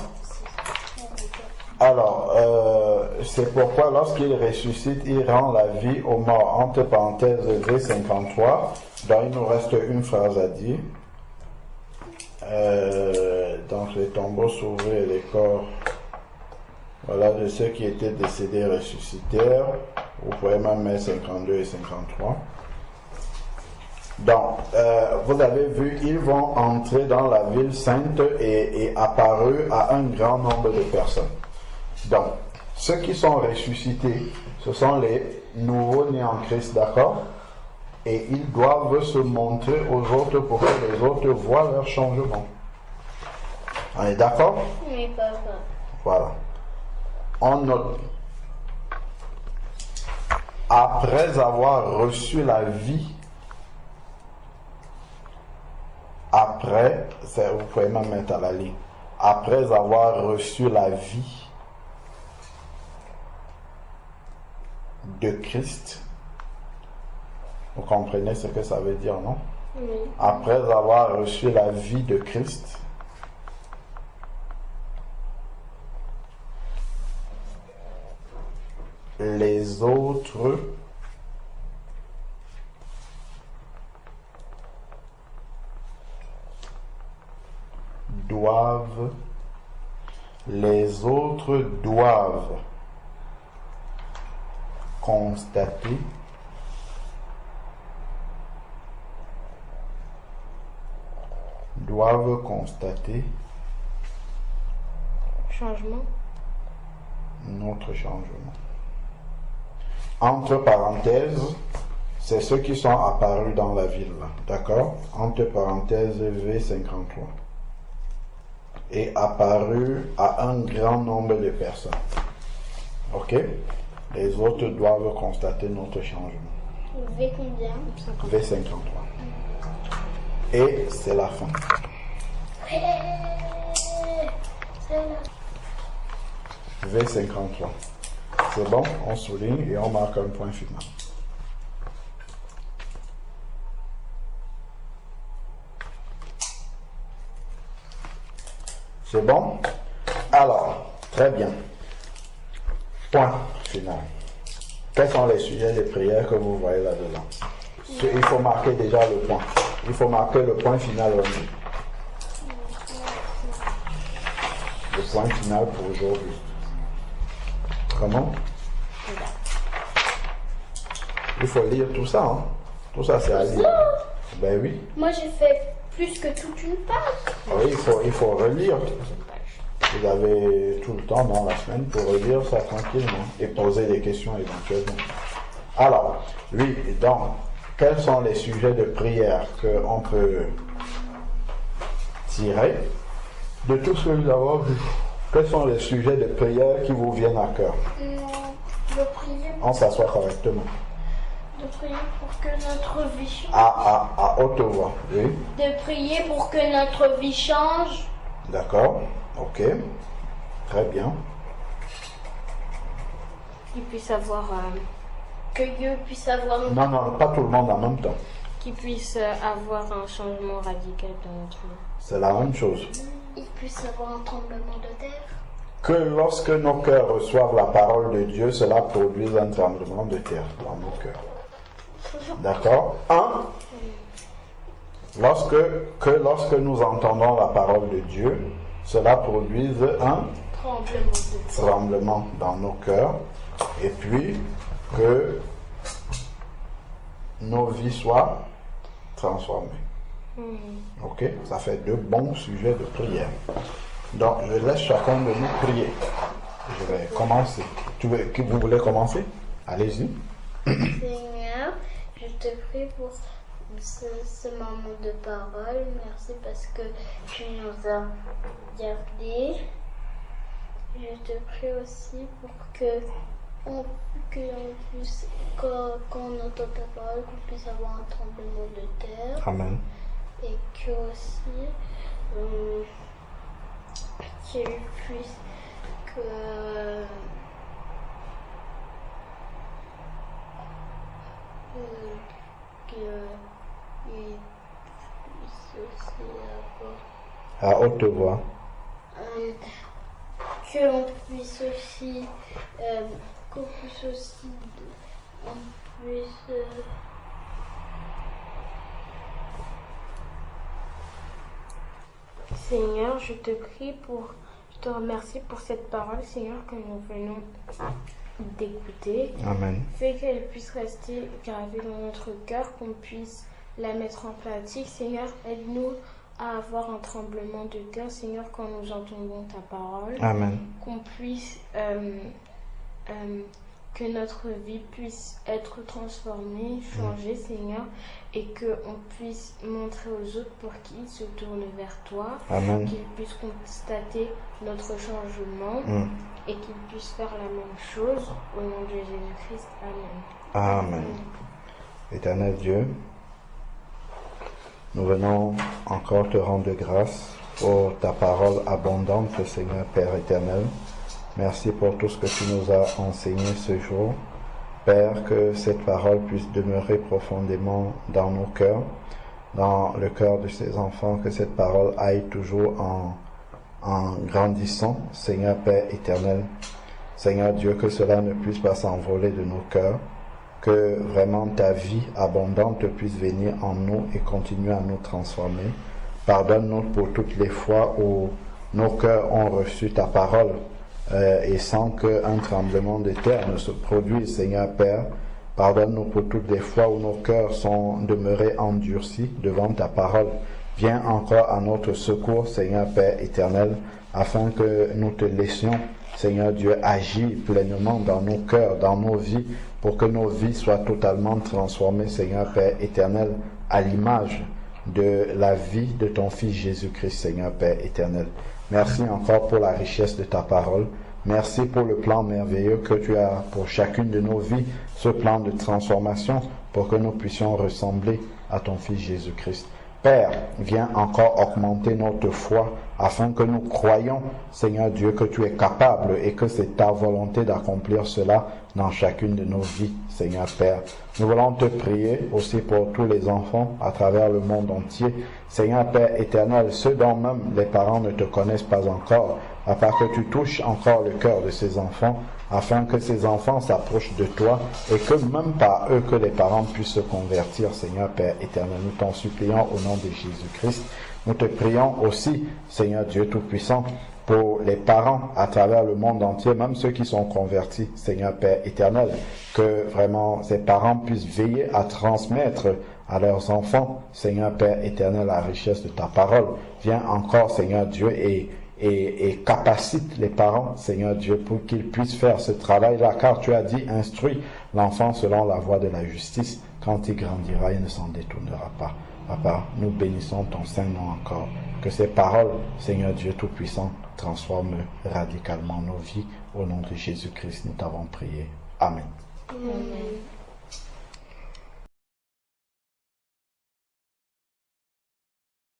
Alors, c'est pourquoi lorsqu'il ressuscite, il rend la vie aux morts. Entre parenthèses V53. Donc, il nous reste une phrase à dire. Donc, les tombeaux s'ouvraient et les corps, voilà, de ceux qui étaient décédés ressuscitèrent. Vous pouvez même mettre 52 et 53. Donc, vous avez vu, ils vont entrer dans la ville sainte et apparu à un grand nombre de personnes. Donc, ceux qui sont ressuscités, ce sont les nouveaux nés en Christ, d'accord? Et ils doivent se montrer aux autres pour que les autres voient leur changement. On est d'accord? Oui, papa. Voilà. On note. Après avoir reçu la vie, vous pouvez même mettre à la ligne. Après avoir reçu la vie de Christ, vous comprenez ce que ça veut dire, non? Oui. Après avoir reçu la vie de Christ, les autres doivent constater Changement. notre changement. Entre parenthèses, c'est ceux qui sont apparus dans la ville, d'accord? Entre parenthèses V53. Et apparus à un grand nombre de personnes. Ok? Les autres doivent constater notre changement. V combien? V53. Et c'est la fin. V53. C'est bon, on souligne et on marque un point final. C'est bon? Alors, très bien. Point final. Quels sont les sujets de prière que vous voyez là-dedans? Il faut marquer déjà le point. Il faut marquer le point final aussi. Le point final pour aujourd'hui. Comment? Il faut lire tout ça. Hein? Tout ça, c'est à lire. Ben oui. Moi, j'ai fait plus que toute une page. Oui, il faut relire. Vous avez tout le temps dans la semaine pour relire ça tranquillement et poser des questions éventuellement. Alors, oui, donc, quels sont les sujets de prière qu'on peut tirer de tout ce que nous avons vu? Quels sont les sujets de prière qui vous viennent à cœur? De prier. On s'assoit correctement. De prier pour que notre vie change. À haute voix, oui. De prier pour que notre vie change. D'accord, ok. Très bien. Qu'il puisse avoir... Que Dieu puisse avoir Non, non, pas tout le monde en même temps. qu'il puisse avoir un changement radical dans notre vie. C'est la même chose. il puisse avoir un tremblement de terre. Que lorsque nos cœurs reçoivent la parole de Dieu, cela produise un tremblement de terre dans nos cœurs. D'accord? Lorsque nous entendons la parole de Dieu, cela produise un tremblement dans nos cœurs. Et puis, que nos vies soient transformées. Ok? Ça fait deux bons sujets de prière. Donc, je laisse chacun de nous prier. Je vais commencer. Vous voulez commencer? Allez-y. Seigneur, je te prie pour ce moment de parole. Merci parce que tu nous as gardés. Je te prie aussi pour que on puisse, quand on entend ta parole, qu'on puisse avoir un tremblement de terre. Amen. Et que aussi qu'il puisse qu'il puisse aussi avoir À haute voix. qu'on puisse aussi Seigneur, je te remercie pour cette parole, Seigneur, que nous venons d'écouter. Amen. Fais qu'elle puisse rester gravée dans notre cœur, qu'on puisse la mettre en pratique. Seigneur, aide-nous à avoir un tremblement de terre, Seigneur, quand nous entendons ta parole. Amen. Qu'on puisse, que notre vie puisse être transformée, changée, Seigneur, et qu'on puisse montrer aux autres pour qu'ils se tournent vers toi, Amen. qu'ils puissent constater notre changement et qu'ils puissent faire la même chose au nom de Jésus-Christ. Amen. Amen. Éternel Dieu, nous venons encore te rendre grâce pour ta parole abondante, Seigneur Père éternel. Merci pour tout ce que tu nous as enseigné ce jour. Père, que cette parole puisse demeurer profondément dans nos cœurs, dans le cœur de ces enfants, que cette parole aille toujours en grandissant, Seigneur Père éternel. Seigneur Dieu, que cela ne puisse pas s'envoler de nos cœurs, que vraiment ta vie abondante puisse venir en nous et continuer à nous transformer. Pardonne-nous pour toutes les fois où nos cœurs ont reçu ta parole et sans qu'un tremblement de terre ne se produise, Seigneur Père. Pardonne-nous pour toutes les fois où nos cœurs sont demeurés endurcis devant ta parole. Viens encore à notre secours, Seigneur Père éternel, afin que nous te laissions, Seigneur Dieu, agir pleinement dans nos cœurs, dans nos vies, pour que nos vies soient totalement transformées, Seigneur Père éternel, à l'image de la vie de ton Fils Jésus-Christ, Seigneur Père éternel. Merci encore pour la richesse de ta parole. Merci pour le plan merveilleux que tu as pour chacune de nos vies, ce plan de transformation pour que nous puissions ressembler à ton Fils Jésus-Christ. Père, viens encore augmenter notre foi afin que nous croyions, Seigneur Dieu, que tu es capable et que c'est ta volonté d'accomplir cela dans chacune de nos vies, Seigneur Père. Nous voulons te prier aussi pour tous les enfants à travers le monde entier. Seigneur Père éternel, ceux dont même les parents ne te connaissent pas encore, Papa, que tu touches encore le cœur de ces enfants, afin que ces enfants s'approchent de toi et que même par eux, que les parents puissent se convertir, Seigneur Père éternel. Nous t'en supplions au nom de Jésus-Christ. Nous te prions aussi, Seigneur Dieu Tout-Puissant, pour les parents à travers le monde entier, même ceux qui sont convertis, Seigneur Père éternel, que vraiment ces parents puissent veiller à transmettre à leurs enfants, Seigneur Père éternel, la richesse de ta parole. Viens encore, Seigneur Dieu, et capacite les parents, Seigneur Dieu, pour qu'ils puissent faire ce travail-là, car tu as dit, instruis l'enfant selon la voie de la justice. Quand il grandira, il ne s'en détournera pas. Papa, nous bénissons ton Saint-Nom encore. Que ces paroles, Seigneur Dieu Tout-Puissant, transforment radicalement nos vies. Au nom de Jésus-Christ, nous t'avons prié. Amen. Amen.